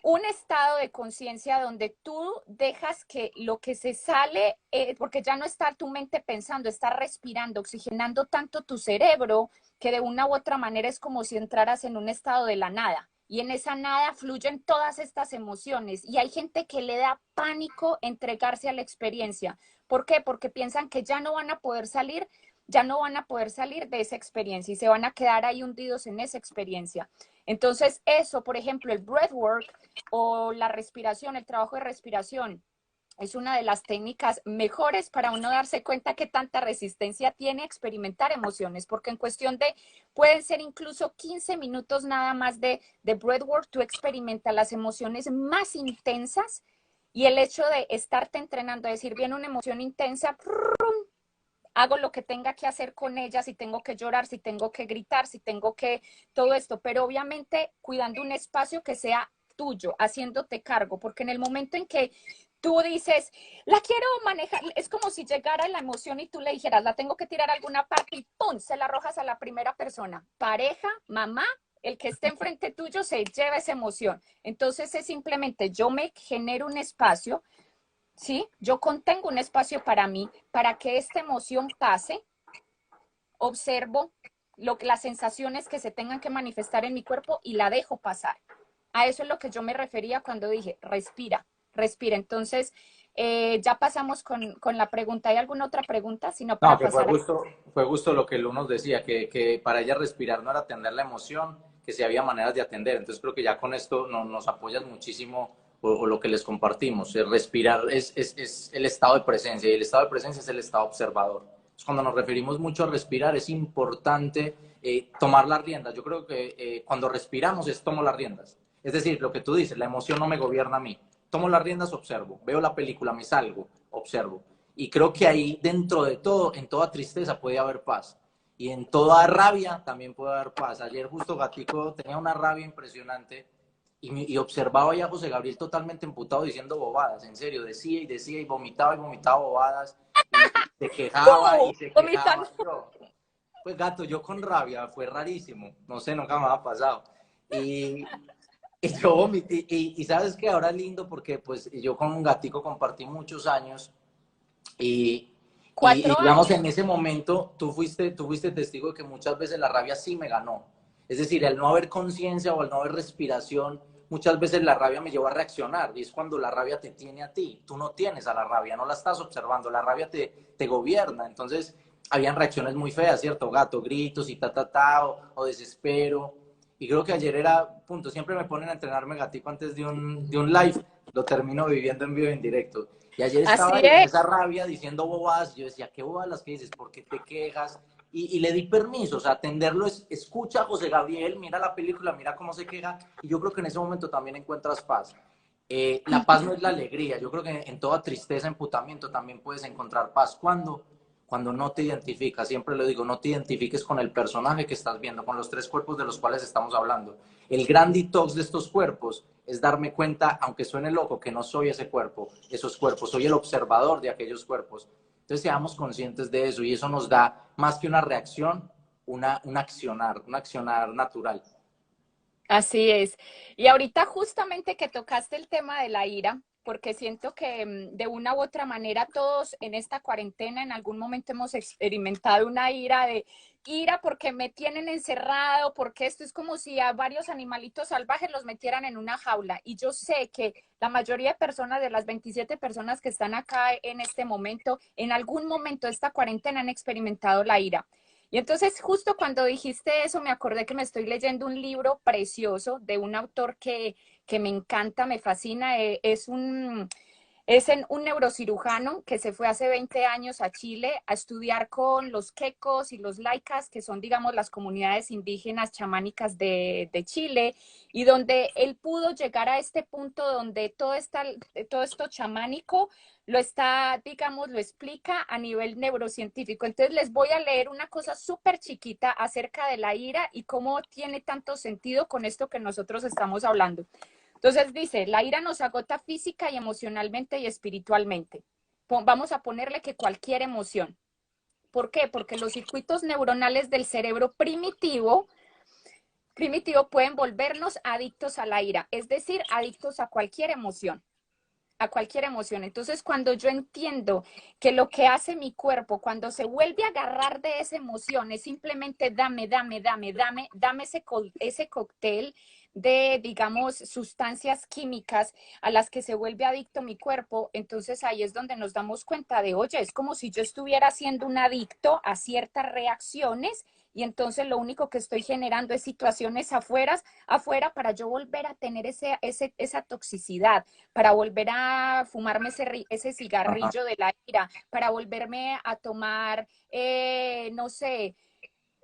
un estado de conciencia donde tú dejas que lo que se sale, porque ya no está tu mente pensando, está respirando, oxigenando tanto tu cerebro, que de una u otra manera es como si entraras en un estado de la nada. Y en esa nada fluyen todas estas emociones. Y hay gente que le da pánico entregarse a la experiencia. ¿Por qué? Porque piensan que ya no van a poder salir, ya no van a poder salir de esa experiencia y se van a quedar ahí hundidos en esa experiencia. Entonces, eso, por ejemplo, el breathwork o la respiración, el trabajo de respiración, es una de las técnicas mejores para uno darse cuenta que tanta resistencia tiene a experimentar emociones, porque en cuestión de, pueden ser incluso 15 minutos nada más de breathwork, tú experimentas las emociones más intensas y el hecho de estarte entrenando, decir, bien una emoción intensa, hago lo que tenga que hacer con ella, si tengo que llorar, si tengo que gritar, si tengo que todo esto, pero obviamente cuidando un espacio que sea tuyo, haciéndote cargo, porque en el momento en que tú dices, la quiero manejar, es como si llegara la emoción y tú le dijeras, la tengo que tirar a alguna parte y ¡pum! Se la arrojas a la primera persona, pareja, mamá, el que esté enfrente tuyo se lleva esa emoción. Entonces es simplemente yo me genero un espacio, ¿sí? Yo contengo un espacio para mí, para que esta emoción pase, observo las sensaciones que se tengan que manifestar en mi cuerpo y la dejo pasar. A eso es lo que yo me refería cuando dije, respira, respira. Entonces, ya pasamos con la pregunta. ¿Hay alguna otra pregunta? Sino No, para que pasar a... fue justo lo que Lu nos decía, que para ella respirar no era atender la emoción, que sí había maneras de atender. Entonces creo que ya con esto nos apoyas muchísimo o lo que les compartimos. El respirar es el estado de presencia y el estado de presencia es el estado observador. Entonces, cuando nos referimos mucho a respirar es importante tomar las riendas. Yo creo que cuando respiramos es tomo las riendas. Es decir, lo que tú dices, la emoción no me gobierna a mí. Tomo las riendas, observo. Veo la película, me salgo, observo. Y creo que ahí, dentro de todo, en toda tristeza puede haber paz. Y en toda rabia también puede haber paz. Ayer justo Gatico tenía una rabia impresionante y observaba ya a José Gabriel totalmente emputado diciendo bobadas. En serio, decía y vomitaba bobadas. Y se quejaba y se Vomitando. quejaba. Yo, pues gato, yo con rabia, fue rarísimo. No sé, nunca me ha pasado. Y, y yo vomité. Y sabes que ahora es lindo porque pues yo con un Gatico compartí muchos años y, y 4 años. digamos, en ese momento tú fuiste testigo de que muchas veces la rabia sí me ganó. Es decir, al no haber conciencia o al no haber respiración, muchas veces la rabia me lleva a reaccionar. Y es cuando la rabia te tiene a ti. Tú no tienes a la rabia, no la estás observando. La rabia te gobierna. Entonces, habían reacciones muy feas, ¿cierto? Gato, gritos y o desespero. Y creo que ayer era, punto, siempre me ponen a entrenarme gatico antes de un live. Lo termino viviendo en vivo en directo. Y ayer estaba Así ahí en es. esa rabia diciendo bobadas. Y yo decía, ¿qué bobadas las que dices? ¿Por qué te quejas? Y le di permiso, o sea, atenderlo es, escucha a José Gabriel, mira la película, mira cómo se queja. Y yo creo que en ese momento también encuentras paz. La paz no es la alegría. Yo creo que en toda tristeza, emputamiento, también puedes encontrar paz. Cuando no te identificas, siempre lo digo, no te identifiques con el personaje que estás viendo, con los tres cuerpos de los cuales estamos hablando. El gran detox de estos cuerpos es darme cuenta, aunque suene loco, que no soy ese cuerpo, esos cuerpos, soy el observador de aquellos cuerpos. Entonces seamos conscientes de eso y eso nos da más que una reacción, un accionar natural. Así es. Y ahorita justamente que tocaste el tema de la ira, porque siento que de una u otra manera todos en esta cuarentena en algún momento hemos experimentado una ira de ira porque me tienen encerrado, porque esto es como si a varios animalitos salvajes los metieran en una jaula. Y yo sé que la mayoría de personas, de las 27 personas que están acá en este momento, en algún momento de esta cuarentena han experimentado la ira. Y entonces justo cuando dijiste eso, me acordé que me estoy leyendo un libro precioso de un autor que me encanta, me fascina. Un neurocirujano que se fue hace 20 años a Chile a estudiar con los quecos y los laicas, que son, digamos, las comunidades indígenas chamánicas de Chile, y donde él pudo llegar a este punto donde todo esto chamánico lo está, digamos, lo explica a nivel neurocientífico. Entonces les voy a leer una cosa súper chiquita acerca de la ira y cómo tiene tanto sentido con esto que nosotros estamos hablando. Entonces dice, la ira nos agota física y emocionalmente y espiritualmente. Vamos a ponerle que cualquier emoción. ¿Por qué? Porque los circuitos neuronales del cerebro primitivo pueden volvernos adictos a la ira, es decir, adictos a cualquier emoción. A cualquier emoción. Entonces, cuando yo entiendo que lo que hace mi cuerpo, cuando se vuelve a agarrar de esa emoción, es simplemente dame ese cóctel de, digamos, sustancias químicas a las que se vuelve adicto mi cuerpo, entonces ahí es donde nos damos cuenta de, oye, es como si yo estuviera siendo un adicto a ciertas reacciones y entonces lo único que estoy generando es situaciones afuera para yo volver a tener esa toxicidad, para volver a fumarme ese Ajá. cigarrillo de la ira, para volverme a tomar, no sé,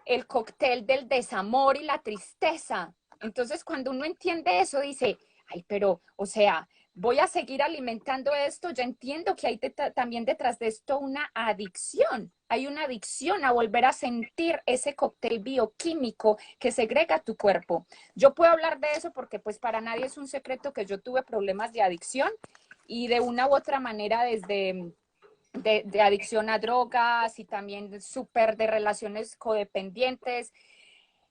el cóctel del desamor y la tristeza. Entonces, cuando uno entiende eso, dice, ay, pero, o sea, voy a seguir alimentando esto, ya entiendo que hay también detrás de esto una adicción. Hay una adicción a volver a sentir ese cóctel bioquímico que segrega tu cuerpo. Yo puedo hablar de eso porque pues para nadie es un secreto que yo tuve problemas de adicción y de una u otra manera desde de adicción a drogas y también súper de relaciones codependientes.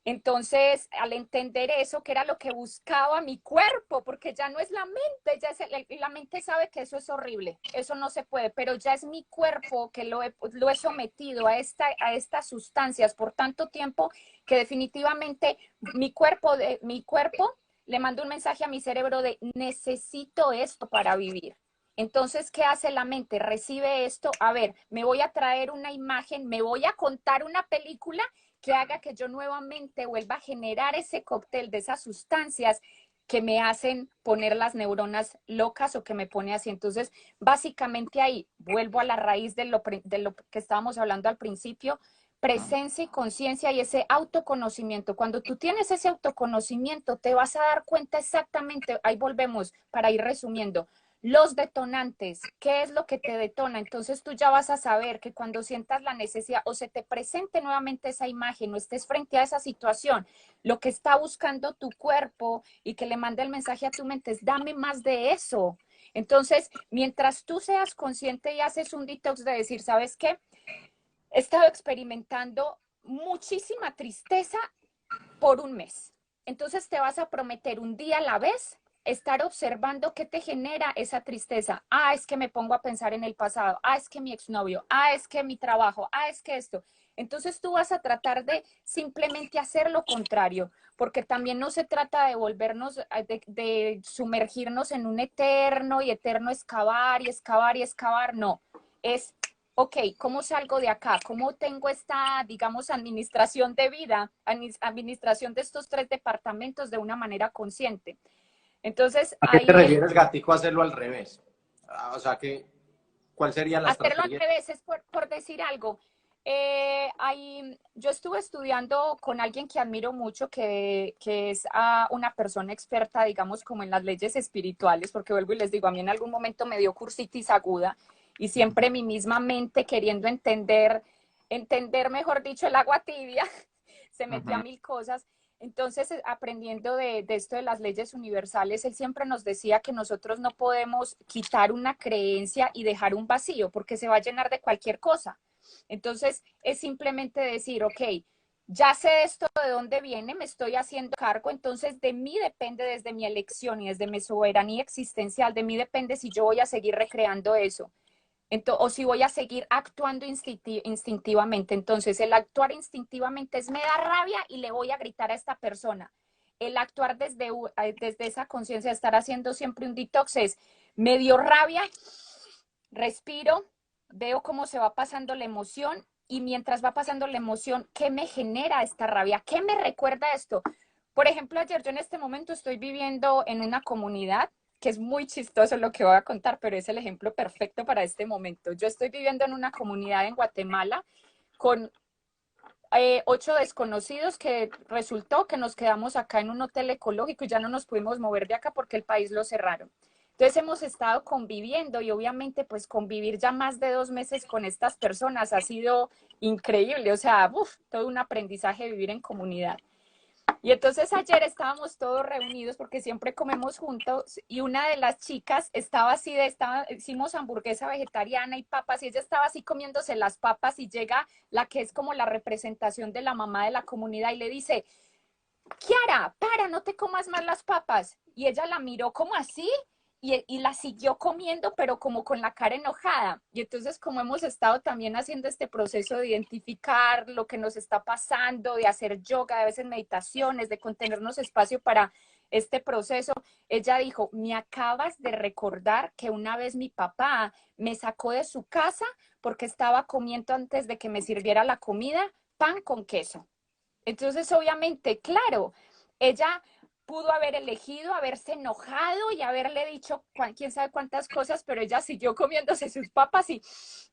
Entonces, al entender eso, que era lo que buscaba mi cuerpo, porque ya no es la mente, la mente sabe que eso es horrible, eso no se puede, pero ya es mi cuerpo que lo he sometido a estas sustancias por tanto tiempo que definitivamente mi cuerpo le manda un mensaje a mi cerebro de necesito esto para vivir. Entonces, ¿qué hace la mente? Recibe esto, a ver, me voy a traer una imagen, me voy a contar una película que haga que yo nuevamente vuelva a generar ese cóctel de esas sustancias que me hacen poner las neuronas locas o que me pone así. Entonces, básicamente ahí vuelvo a la raíz de lo que estábamos hablando al principio, presencia y conciencia y ese autoconocimiento. Cuando tú tienes ese autoconocimiento, te vas a dar cuenta exactamente, ahí volvemos para ir resumiendo, los detonantes, ¿qué es lo que te detona? Entonces tú ya vas a saber que cuando sientas la necesidad o se te presente nuevamente esa imagen o estés frente a esa situación, lo que está buscando tu cuerpo y que le mande el mensaje a tu mente es dame más de eso. Entonces, mientras tú seas consciente y haces un detox de decir, ¿sabes qué? He estado experimentando muchísima tristeza por un mes. Entonces te vas a prometer un día a la vez estar observando qué te genera esa tristeza. Ah, es que me pongo a pensar en el pasado. Ah, es que mi exnovio. Ah, es que mi trabajo. Ah, es que esto. Entonces tú vas a tratar de simplemente hacer lo contrario, porque también no se trata de volvernos, de sumergirnos en un eterno y eterno excavar y excavar y excavar. No, es ok, ¿cómo salgo de acá? ¿Cómo tengo esta, digamos, administración de vida, administración de estos tres departamentos de una manera consciente? Entonces, ¿A qué te ahí es refieres, Gatico, a hacerlo al revés? Ah, o sea, ¿cuál sería la hacerlo al estrategia? revés, es por decir algo. Yo estuve estudiando con alguien que admiro mucho, que es una persona experta, digamos, como en las leyes espirituales, porque vuelvo y les digo, a mí en algún momento me dio cursitis aguda y siempre mi misma mente queriendo entender, mejor dicho, el agua tibia, se metió a Ujú. mil cosas. Entonces, aprendiendo de esto de las leyes universales, él siempre nos decía que nosotros no podemos quitar una creencia y dejar un vacío porque se va a llenar de cualquier cosa. Entonces, es simplemente decir, ok, ya sé esto de dónde viene, me estoy haciendo cargo, entonces de mí depende desde mi elección y desde mi soberanía existencial, de mí depende si yo voy a seguir recreando eso. O si voy a seguir actuando instintivamente. Entonces, el actuar instintivamente es me da rabia y le voy a gritar a esta persona. El actuar desde esa conciencia, estar haciendo siempre un detox es me dio rabia, respiro, veo cómo se va pasando la emoción y mientras va pasando la emoción, ¿qué me genera esta rabia? ¿Qué me recuerda esto? Por ejemplo, ayer yo en este momento estoy viviendo en una comunidad que es muy chistoso lo que voy a contar, pero es el ejemplo perfecto para este momento. Yo estoy viviendo en una comunidad en Guatemala con 8 desconocidos que resultó que nos quedamos acá en un hotel ecológico y ya no nos pudimos mover de acá porque el país lo cerraron. Entonces hemos estado conviviendo y obviamente pues convivir ya más de 2 meses con estas personas ha sido increíble, o sea, todo un aprendizaje vivir en comunidad. Y entonces ayer estábamos todos reunidos porque siempre comemos juntos y una de las chicas estaba así hicimos hamburguesa vegetariana y papas y ella estaba así comiéndose las papas y llega la que es como la representación de la mamá de la comunidad y le dice, Kiara, para, no te comas más las papas. Y ella la miró como así y la siguió comiendo, pero como con la cara enojada. Y entonces, como hemos estado también haciendo este proceso de identificar lo que nos está pasando, de hacer yoga, de veces meditaciones, de contenernos espacio para este proceso, ella dijo, me acabas de recordar que una vez mi papá me sacó de su casa porque estaba comiendo antes de que me sirviera la comida pan con queso. Entonces, obviamente, claro, ella pudo haber elegido haberse enojado y haberle dicho quién sabe cuántas cosas, pero ella siguió comiéndose sus papas y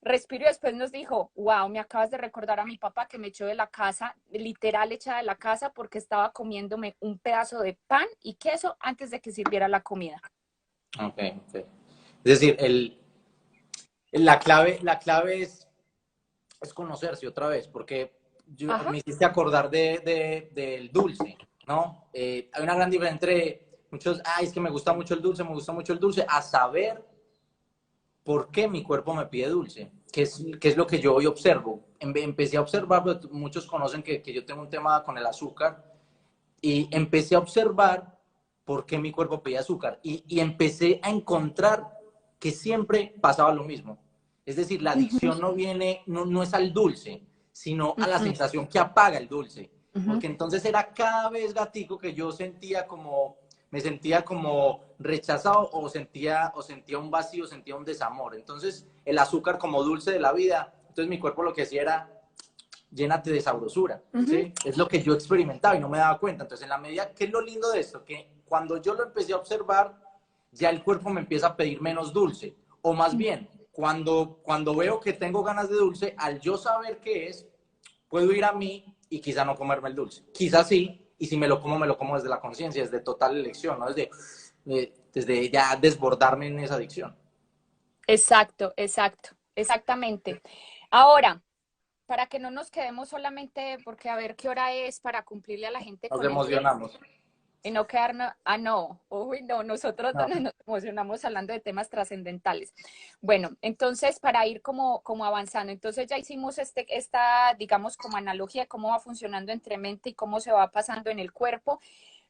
respiró y después nos dijo, wow, me acabas de recordar a mi papá que me echó de la casa, literal echada de la casa porque estaba comiéndome un pedazo de pan y queso antes de que sirviera la comida. Ok, ok. Es decir, la clave es conocerse otra vez, porque Ajá. me hiciste acordar del dulce, ¿no? Hay una gran diferencia entre muchos, ay, es que me gusta mucho el dulce, a saber por qué mi cuerpo me pide dulce, qué es lo que yo hoy observo. Empecé a observar, muchos conocen que yo tengo un tema con el azúcar, y empecé a observar por qué mi cuerpo pedía azúcar, y empecé a encontrar que siempre pasaba lo mismo. Es decir, la adicción no es al dulce, sino a la sensación que apaga el dulce. Porque entonces era cada vez, gatico, que yo me sentía como rechazado o sentía un vacío, sentía un desamor. Entonces el azúcar como dulce de la vida, entonces mi cuerpo lo que hacía era llénate de sabrosura, ¿sí? Es lo que yo experimentaba y no me daba cuenta. Entonces, en la medida, ¿qué es lo lindo de esto? Que cuando yo lo empecé a observar, ya el cuerpo me empieza a pedir menos dulce. O más bien, cuando veo que tengo ganas de dulce, al yo saber qué es, puedo ir a mí y quizá no comerme el dulce. Quizá sí, y si me lo como desde la conciencia, desde total elección, ¿no? Desde ya desbordarme en esa adicción. Exacto, exacto, exactamente. Ahora, para que no nos quedemos solamente, porque a ver qué hora es para cumplirle a la gente Nos con el tiempo emocionamos. y no quedarnos, no, uy, no, nosotros No. nos emocionamos hablando de temas trascendentales. Bueno, entonces para ir como avanzando, entonces ya hicimos esta, digamos, como analogía de cómo va funcionando entre mente y cómo se va pasando en el cuerpo.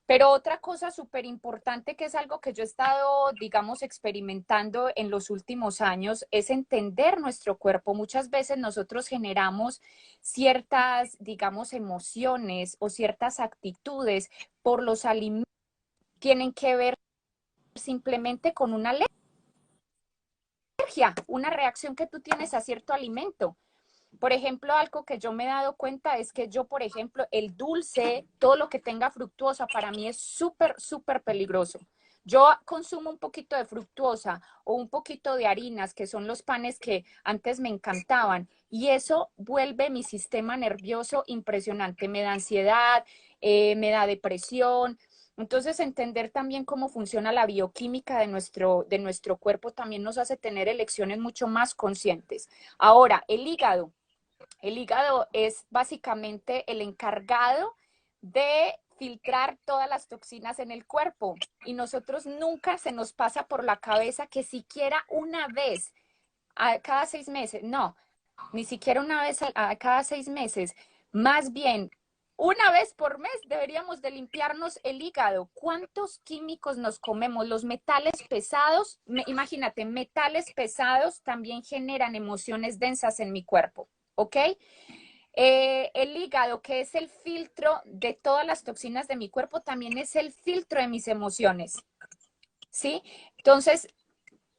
Pero otra cosa súper importante que es algo que yo he estado, digamos, experimentando en los últimos años es entender nuestro cuerpo. Muchas veces nosotros generamos ciertas, digamos, emociones o ciertas actitudes por los alimentos que tienen que ver simplemente con una alergia, una reacción que tú tienes a cierto alimento. Por ejemplo, algo que yo me he dado cuenta es que yo, por ejemplo, el dulce, todo lo que tenga fructuosa, para mí es súper, súper peligroso. Yo consumo un poquito de fructuosa o un poquito de harinas, que son los panes que antes me encantaban, y eso vuelve mi sistema nervioso impresionante. Me da ansiedad, me da depresión. Entonces, entender también cómo funciona la bioquímica de nuestro cuerpo también nos hace tener elecciones mucho más conscientes. Ahora, el hígado. El hígado es básicamente el encargado de filtrar todas las toxinas en el cuerpo y nosotros nunca se nos pasa por la cabeza que siquiera una vez a cada 6 meses, no, ni siquiera una vez a cada 6 meses, más bien una vez por mes deberíamos de limpiarnos el hígado. ¿Cuántos químicos nos comemos? Los metales pesados, imagínate, metales pesados también generan emociones densas en mi cuerpo, ¿ok? El hígado, que es el filtro de todas las toxinas de mi cuerpo, también es el filtro de mis emociones, ¿sí? Entonces,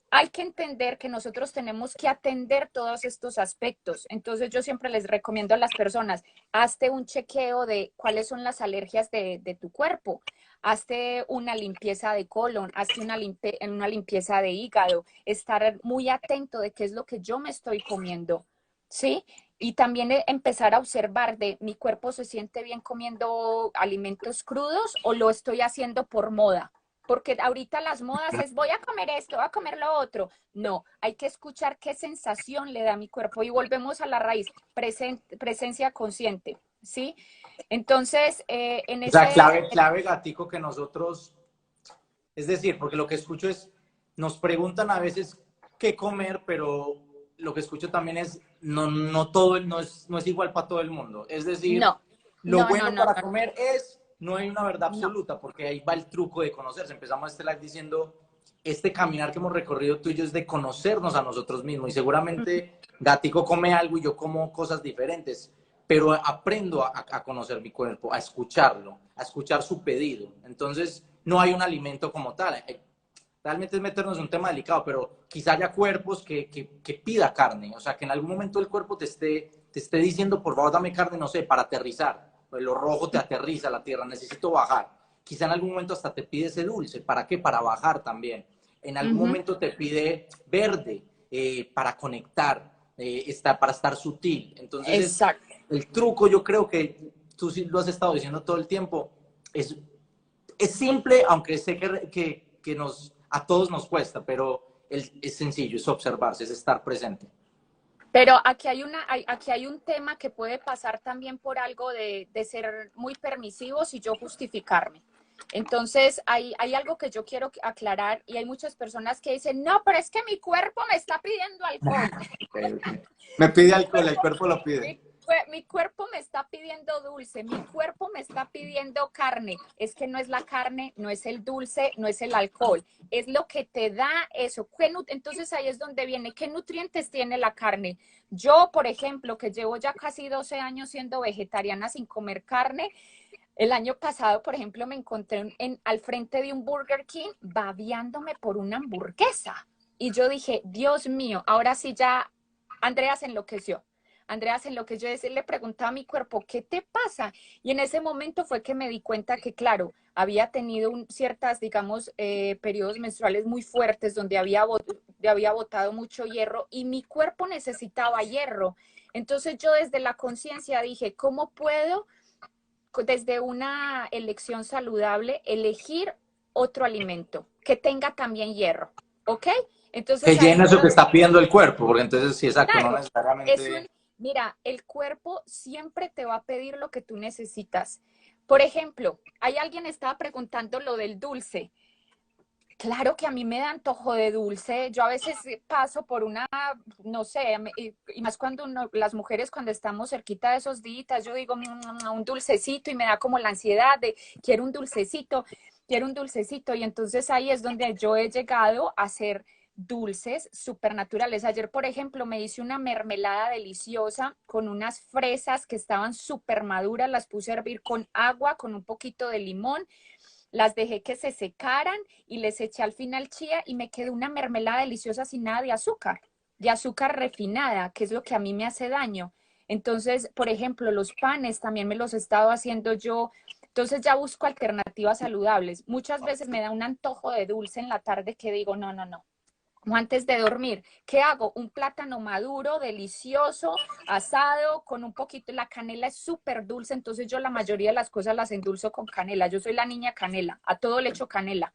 hay que entender que nosotros tenemos que atender todos estos aspectos. Entonces, yo siempre les recomiendo a las personas, hazte un chequeo de cuáles son las alergias de tu cuerpo, hazte una limpieza de colon, hazte una limpieza de hígado, estar muy atento de qué es lo que yo me estoy comiendo, ¿sí? Y también empezar a observar de mi cuerpo se siente bien comiendo alimentos crudos o lo estoy haciendo por moda. Porque ahorita las modas es voy a comer esto, voy a comer lo otro. No, hay que escuchar qué sensación le da a mi cuerpo y volvemos a la raíz, presencia consciente, ¿sí? Entonces, en O sea, ese... clave, gatico, que nosotros, es decir, porque lo que escucho es, nos preguntan a veces qué comer, pero lo que escucho también es, no todo, no es igual para todo el mundo. Es decir, No, lo no, no, bueno no, para no, comer es, no hay una verdad no. absoluta, porque ahí va el truco de conocerse. Empezamos este live diciendo, este caminar que hemos recorrido tú y yo es de conocernos a nosotros mismos. Y seguramente Gatico come algo y yo como cosas diferentes, pero aprendo a conocer mi cuerpo, a escucharlo, a escuchar su pedido. Entonces, no hay un alimento como tal. Realmente es meternos en un tema delicado, pero quizá haya cuerpos que pida carne, o sea, que en algún momento el cuerpo te esté diciendo, por favor, dame carne, no sé, para aterrizar. Pues lo rojo te aterriza a la tierra, necesito bajar. Quizá en algún momento hasta te pide ese dulce, ¿para qué? Para bajar también. En algún Ujú. momento te pide verde, para conectar, para estar sutil. Entonces Exacto. el truco, yo creo que tú sí lo has estado diciendo todo el tiempo, es es simple, aunque sé que a todos nos cuesta, pero es sencillo, es observarse, es estar presente. Pero aquí hay un tema que puede pasar también por algo de ser muy permisivos y yo justificarme. Entonces, hay algo que yo quiero aclarar y hay muchas personas que dicen, no, pero es que mi cuerpo me está pidiendo alcohol. Okay, okay. Me pide Mi alcohol, el cuerpo, cuerpo lo pide. mi cuerpo me está pidiendo dulce, mi cuerpo me está pidiendo carne. Es que no es la carne, no es el dulce, no es el alcohol, es lo que te da eso. Entonces ahí es donde viene, ¿qué nutrientes tiene la carne? Yo, por ejemplo, que llevo ya casi 12 años siendo vegetariana sin comer carne, el año pasado, por ejemplo, me encontré al frente de un Burger King babeándome por una hamburguesa. Y yo dije, Dios mío, ahora sí ya Andrea se enloqueció. Andrea se enloqueció. Yo le preguntaba a mi cuerpo, ¿qué te pasa? Y en ese momento fue que me di cuenta que, claro, había tenido ciertas, digamos, periodos menstruales muy fuertes donde había botado mucho hierro y mi cuerpo necesitaba hierro. Entonces yo desde la conciencia dije, ¿cómo puedo desde una elección saludable, elegir otro alimento que tenga también hierro? ¿Ok? Que Entonces ahí llene es eso que donde, está pidiendo el cuerpo, porque entonces sí, exacto, no claro, necesariamente. mira, el cuerpo siempre te va a pedir lo que tú necesitas. Por ejemplo, hay alguien estaba preguntando lo del dulce. Claro que a mí me da antojo de dulce. Yo a veces paso por una, no sé, y más cuando las mujeres cuando estamos cerquita de esos días, yo digo un dulcecito y me da como la ansiedad de quiero un dulcecito, quiero un dulcecito. Y entonces ahí es donde yo he llegado a hacer dulces supernaturales. Ayer, por ejemplo, me hice una mermelada deliciosa con unas fresas que estaban súper maduras, las puse a hervir con agua, con un poquito de limón, las dejé que se secaran y les eché al final chía y me quedó una mermelada deliciosa sin nada de azúcar refinada, que es lo que a mí me hace daño. Entonces, por ejemplo, los panes también me los he estado haciendo yo. Entonces ya busco alternativas saludables. Muchas veces me da un antojo de dulce en la tarde que digo, no, no, no, como antes de dormir. ¿Qué hago? Un plátano maduro, delicioso, asado, con un poquito, la canela es súper dulce, entonces yo la mayoría de las cosas las endulzo con canela. Yo soy la niña canela, a todo le echo canela.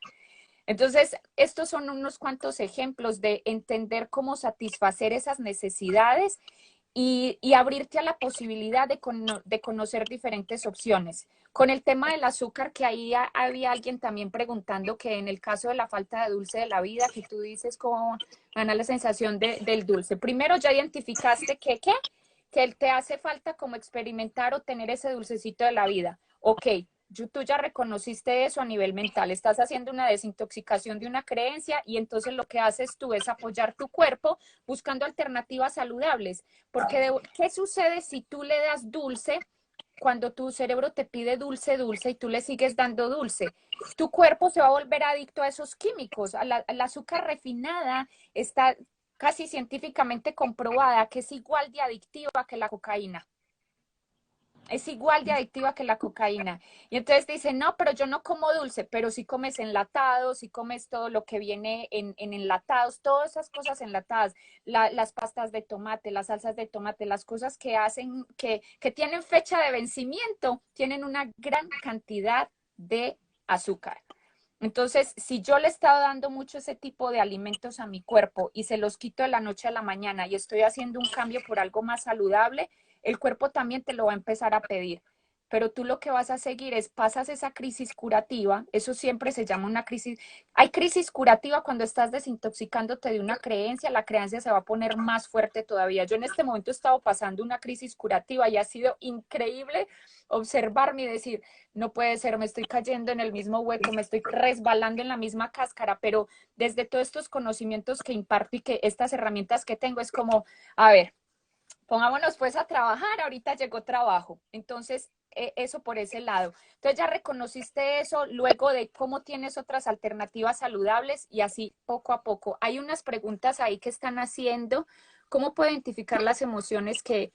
Entonces, estos son unos cuantos ejemplos de entender cómo satisfacer esas necesidades y abrirte a la posibilidad de conocer diferentes opciones. Con el tema del azúcar, que ahí había alguien también preguntando que en el caso de la falta de dulce de la vida, que tú dices cómo gana la sensación del dulce. Primero ya identificaste que te hace falta como experimentar o tener ese dulcecito de la vida. Ok, tú ya reconociste eso a nivel mental, estás haciendo una desintoxicación de una creencia y entonces lo que haces tú es apoyar tu cuerpo buscando alternativas saludables. Porque ¿qué sucede si tú le das dulce cuando tu cerebro te pide dulce, dulce y tú le sigues dando dulce? Tu cuerpo se va a volver adicto a esos químicos. Al azúcar refinada está casi científicamente comprobada que es igual de adictiva que la cocaína. Es igual de adictiva que la cocaína. Y entonces dicen, no, pero yo no como dulce, pero si comes enlatados, si comes todo lo que viene en enlatados, todas esas cosas enlatadas, las pastas de tomate, las salsas de tomate, las cosas que hacen, que tienen fecha de vencimiento, tienen una gran cantidad de azúcar. Entonces, si yo le he estado dando mucho ese tipo de alimentos a mi cuerpo y se los quito de la noche a la mañana y estoy haciendo un cambio por algo más saludable, el cuerpo también te lo va a empezar a pedir. Pero tú lo que vas a seguir es, pasas esa crisis curativa, eso siempre se llama una crisis. Hay crisis curativa cuando estás desintoxicándote de una creencia, la creencia se va a poner más fuerte todavía. Yo en este momento he estado pasando una crisis curativa y ha sido increíble observarme y decir, no puede ser, me estoy cayendo en el mismo hueco, me estoy resbalando en la misma cáscara, pero desde todos estos conocimientos que imparto y que estas herramientas que tengo es como, a ver, pongámonos pues a trabajar, ahorita llegó trabajo. Entonces, eso por ese lado. Entonces ya reconociste eso, luego de cómo tienes otras alternativas saludables y así poco a poco. Hay unas preguntas ahí que están haciendo. ¿Cómo puedo identificar las emociones que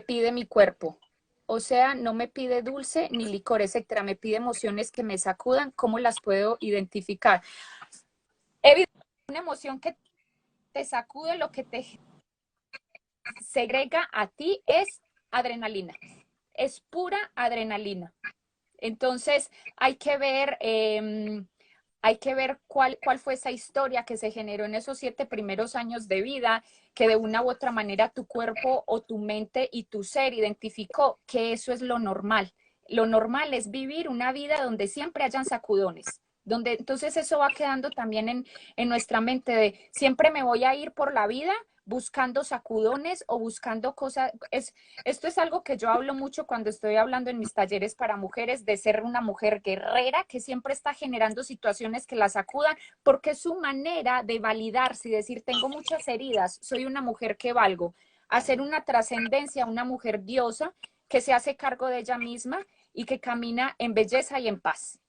pide mi cuerpo? O sea, no me pide dulce ni licor, etcétera. Me pide emociones que me sacudan. ¿Cómo las puedo identificar? Evidentemente, una emoción que te sacude, lo que te segrega a ti es adrenalina. Es pura adrenalina. Entonces, hay que ver cuál fue esa historia que se generó en esos 7 primeros años de vida, que de una u otra manera tu cuerpo o tu mente y tu ser identificó que eso es lo normal. Lo normal es vivir una vida donde siempre hayan sacudones, donde entonces eso va quedando también en nuestra mente de siempre me voy a ir por la vida buscando sacudones o buscando cosas. Esto es algo que yo hablo mucho cuando estoy hablando en mis talleres para mujeres, de ser una mujer guerrera que siempre está generando situaciones que la sacudan, porque es su manera de validarse y decir, tengo muchas heridas, soy una mujer que valgo. Hacer una trascendencia, una mujer diosa que se hace cargo de ella misma y que camina en belleza y en paz.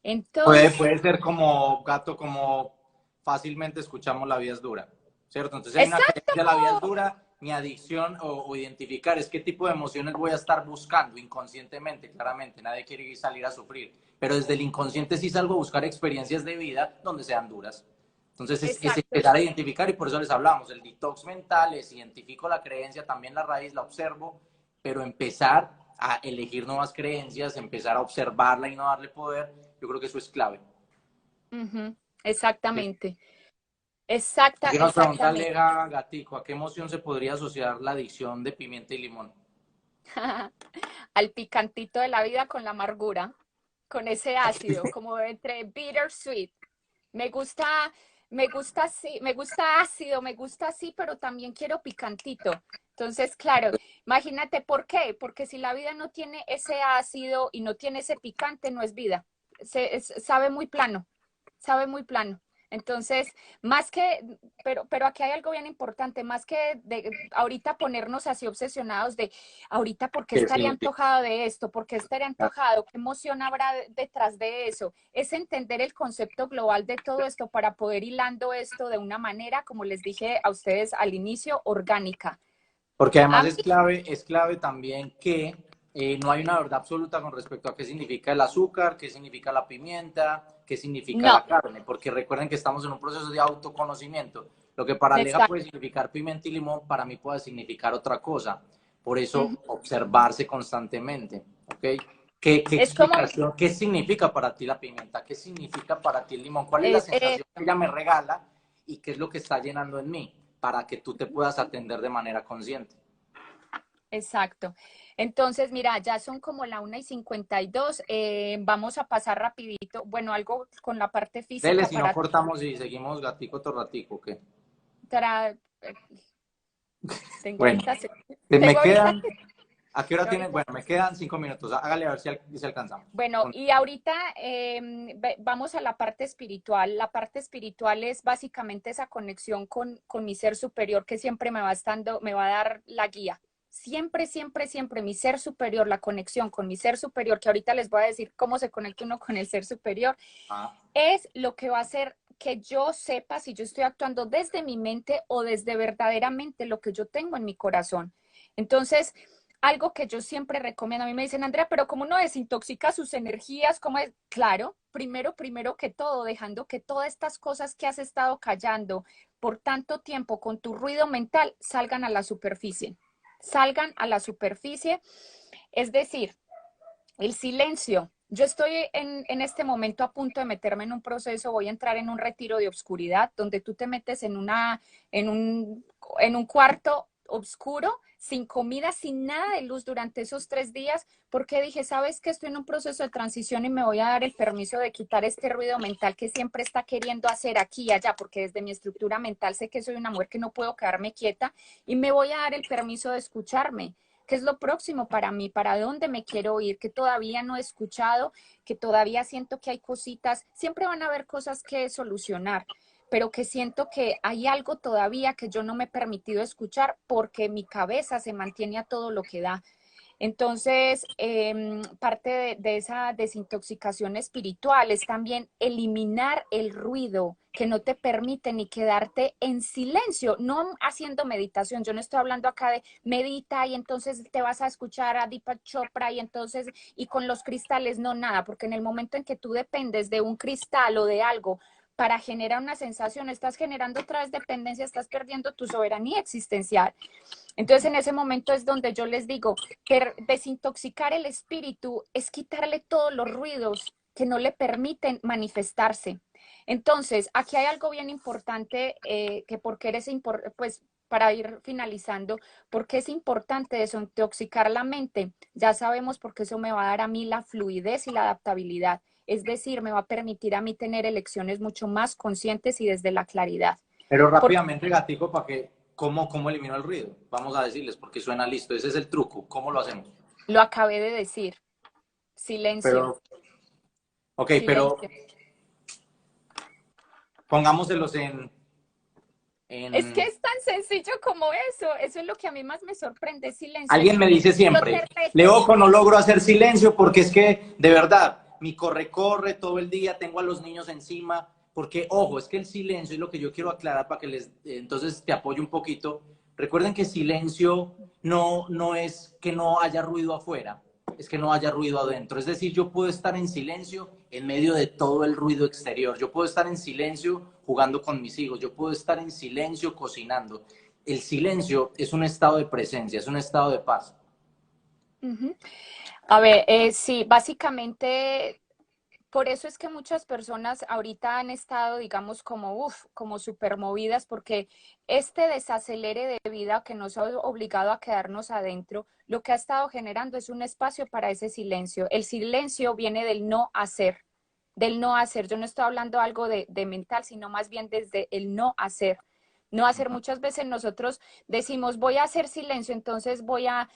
Entonces, Puede ser como gato, como fácilmente escuchamos la vida es dura, ¿cierto? Entonces hay una exacto. creencia, la vida es dura, mi adicción o identificar es qué tipo de emociones voy a estar buscando inconscientemente, claramente, nadie quiere salir a sufrir, pero desde el inconsciente sí salgo a buscar experiencias de vida donde sean duras. Entonces es Exacto. empezar a identificar y por eso les hablamos, el detox mental es identifico la creencia, también la raíz, la observo, pero empezar a elegir nuevas creencias, empezar a observarla y no darle poder, yo creo que eso es clave. ¿Sí? Exactamente. Aquí nos pregunta Exactamente. Lega Gatico, ¿a qué emoción se podría asociar la adicción de pimienta y limón? Al picantito de la vida con la amargura, con ese ácido, como entre bitter sweet. Me gusta, me gusta así, me gusta ácido, me gusta así, pero también quiero picantito. Entonces, claro, imagínate por qué, porque si la vida no tiene ese ácido y no tiene ese picante, no es vida. Sabe muy plano, sabe muy plano. Entonces, más que, pero aquí hay algo bien importante, más que de ahorita ponernos así obsesionados de ahorita por qué ¿Qué estaría significa? antojado de esto, por qué estaría antojado, qué emoción habrá detrás de eso, es entender el concepto global de todo esto para poder hilando esto de una manera, como les dije a ustedes al inicio, orgánica. Porque A además mí, es clave también que no hay una verdad absoluta con respecto a qué significa el azúcar, qué significa la pimienta, qué significa no, la carne, porque recuerden que estamos en un proceso de autoconocimiento. Lo que para Lega exacto. puede significar pimienta y limón, para mí puede significar otra cosa. Por Uh-huh. eso, observarse constantemente, ¿ok? ¿Qué Es como, explicación, qué significa para ti la pimienta? ¿Qué significa para ti el limón? ¿Cuál es la es, sensación que ella me regala y qué es lo que está llenando en mí para que tú te puedas atender de manera consciente? exacto. Entonces, mira, ya son como la 1:52. Vamos a pasar rapidito. Bueno, algo con la parte Dele, física si no para, cortamos y seguimos gatico torratico, ¿qué? para tengo Bueno, ahorita, me tengo ahorita, quedan, ¿a qué hora tengo tienen? ahorita. Bueno, me quedan 5 minutos. Hágale a ver si alcanzamos. Bueno, y ahorita vamos a la parte espiritual. La parte espiritual es básicamente esa conexión con mi ser superior que siempre me va a dar la guía. Siempre, siempre, siempre mi ser superior, la conexión con mi ser superior, que ahorita les voy a decir cómo se conecta uno con el ser superior, Ah, es lo que va a hacer que yo sepa si yo estoy actuando desde mi mente o desde verdaderamente lo que yo tengo en mi corazón. Entonces, algo que yo siempre recomiendo, a mí me dicen, Andrea, pero ¿cómo uno desintoxica sus energías? ¿Cómo es? Claro, primero que todo, dejando que todas estas cosas que has estado callando por tanto tiempo con tu ruido mental salgan a la superficie. Salgan a la superficie. Es decir, el silencio. Yo estoy en este momento a punto de meterme en un proceso, voy a entrar en un retiro de obscuridad, donde tú te metes en un, en un cuarto oscuro, sin comida, sin nada de luz durante esos 3 días, porque dije, sabes que estoy en un proceso de transición y me voy a dar el permiso de quitar este ruido mental que siempre está queriendo hacer aquí y allá, porque desde mi estructura mental sé que soy una mujer que no puedo quedarme quieta y me voy a dar el permiso de escucharme. ¿Qué es lo próximo para mí? ¿Para dónde me quiero ir? Que todavía no he escuchado, que todavía siento que hay cositas, siempre van a haber cosas que solucionar, pero que siento que hay algo todavía que yo no me he permitido escuchar porque mi cabeza se mantiene a todo lo que da. Entonces, parte de esa desintoxicación espiritual es también eliminar el ruido que no te permite ni quedarte en silencio, no haciendo meditación. Yo no estoy hablando acá de medita y entonces te vas a escuchar a Deepak Chopra y entonces, y con los cristales, no, nada, porque en el momento en que tú dependes de un cristal o de algo para generar una sensación, estás generando otra vez dependencia, estás perdiendo tu soberanía existencial. Entonces, en ese momento es donde yo les digo que desintoxicar el espíritu es quitarle todos los ruidos que no le permiten manifestarse. Entonces, aquí hay algo bien importante que porque eres pues para ir finalizando, porque es importante desintoxicar la mente. Ya sabemos porque eso me va a dar a mí la fluidez y la adaptabilidad. Es decir, me va a permitir a mí tener elecciones mucho más conscientes y desde la claridad. Pero Porque rápidamente, Gatico, para que, ¿cómo elimino el ruido? Vamos a decirles, porque suena listo. Ese es el truco. ¿Cómo lo hacemos? lo acabé de decir, silencio, Pero, ok, pero silencio. pongámoselos Es que en... es tan sencillo como eso es lo que a mí más me sorprende, silencio. Alguien me dice Yo te siempre, reto, Leoco, no logro hacer silencio porque es que, de verdad, mi corre todo el día, tengo a los niños encima, porque, ojo, es que el silencio es lo que yo quiero aclarar para que entonces te apoye un poquito. Recuerden que silencio no es que no haya ruido afuera, es que no haya ruido adentro. Es decir, yo puedo estar en silencio en medio de todo el ruido exterior. Yo puedo estar en silencio jugando con mis hijos. Yo puedo estar en silencio cocinando. El silencio es un estado de presencia, es un estado de paz. uh-huh. A ver, sí, básicamente por eso es que muchas personas ahorita han estado, digamos, como, como súper movidas, porque este desacelere de vida que nos ha obligado a quedarnos adentro, lo que ha estado generando es un espacio para ese silencio. El silencio viene del no hacer, del no hacer. Yo no estoy hablando algo de mental, sino más bien desde el no hacer. No hacer, muchas veces nosotros decimos, voy a hacer silencio, entonces voy a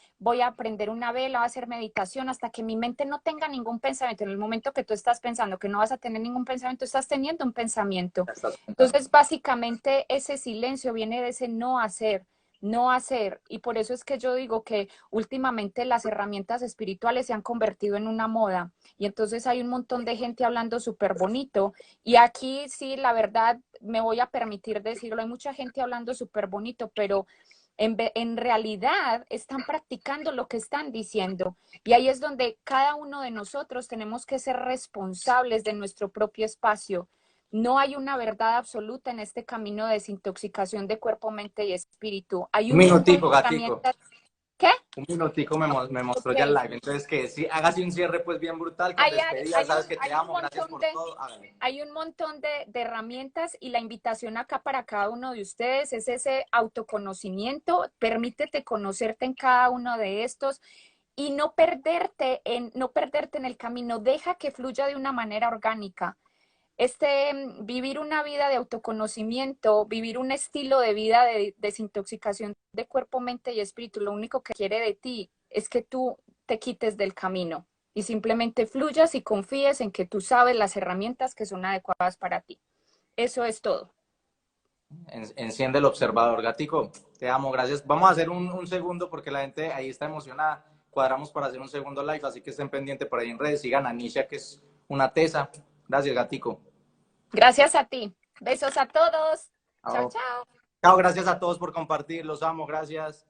prender una vela, voy a hacer meditación hasta que mi mente no tenga ningún pensamiento. En el momento que tú estás pensando que no vas a tener ningún pensamiento, estás teniendo un pensamiento. Entonces, básicamente, ese silencio viene de ese no hacer, no hacer. Y por eso es que yo digo que últimamente las herramientas espirituales se han convertido en una moda. Y entonces hay un montón de gente hablando súper bonito. Y aquí sí, la verdad, me voy a permitir decirlo, hay mucha gente hablando súper bonito, pero en realidad están practicando lo que están diciendo. Y ahí es donde cada uno de nosotros tenemos que ser responsables de nuestro propio espacio. No hay una verdad absoluta en este camino de desintoxicación de cuerpo, mente y espíritu. Hay Un un montón de minutico, Gatico. herramientas. ¿Qué? Un minutico me mostró ya el Ok. live. Entonces, que sí, hágase un cierre pues bien brutal con despedida. Sabes que te Hay un amo, gracias montón por todo. Hágale. hay un montón de herramientas y la invitación acá para cada uno de ustedes es ese autoconocimiento. Permítete conocerte en cada uno de estos y no perderte en el camino. Deja que fluya de una manera orgánica. Vivir una vida de autoconocimiento, vivir un estilo de vida de desintoxicación de cuerpo, mente y espíritu, lo único que quiere de ti es que tú te quites del camino y simplemente fluyas y confíes en que tú sabes las herramientas que son adecuadas para ti. Eso es todo. Enciende el observador, Gatico. Te amo, gracias. Vamos a hacer un segundo porque la gente ahí está emocionada. Cuadramos para hacer un segundo live, así que estén pendientes por ahí en redes. Sigan a Nisha, que es una tesa. Gracias, Gatico. Gracias a ti. Besos a todos. Chao, Chao. chao. Chao, gracias a todos por compartir. Los amo, gracias.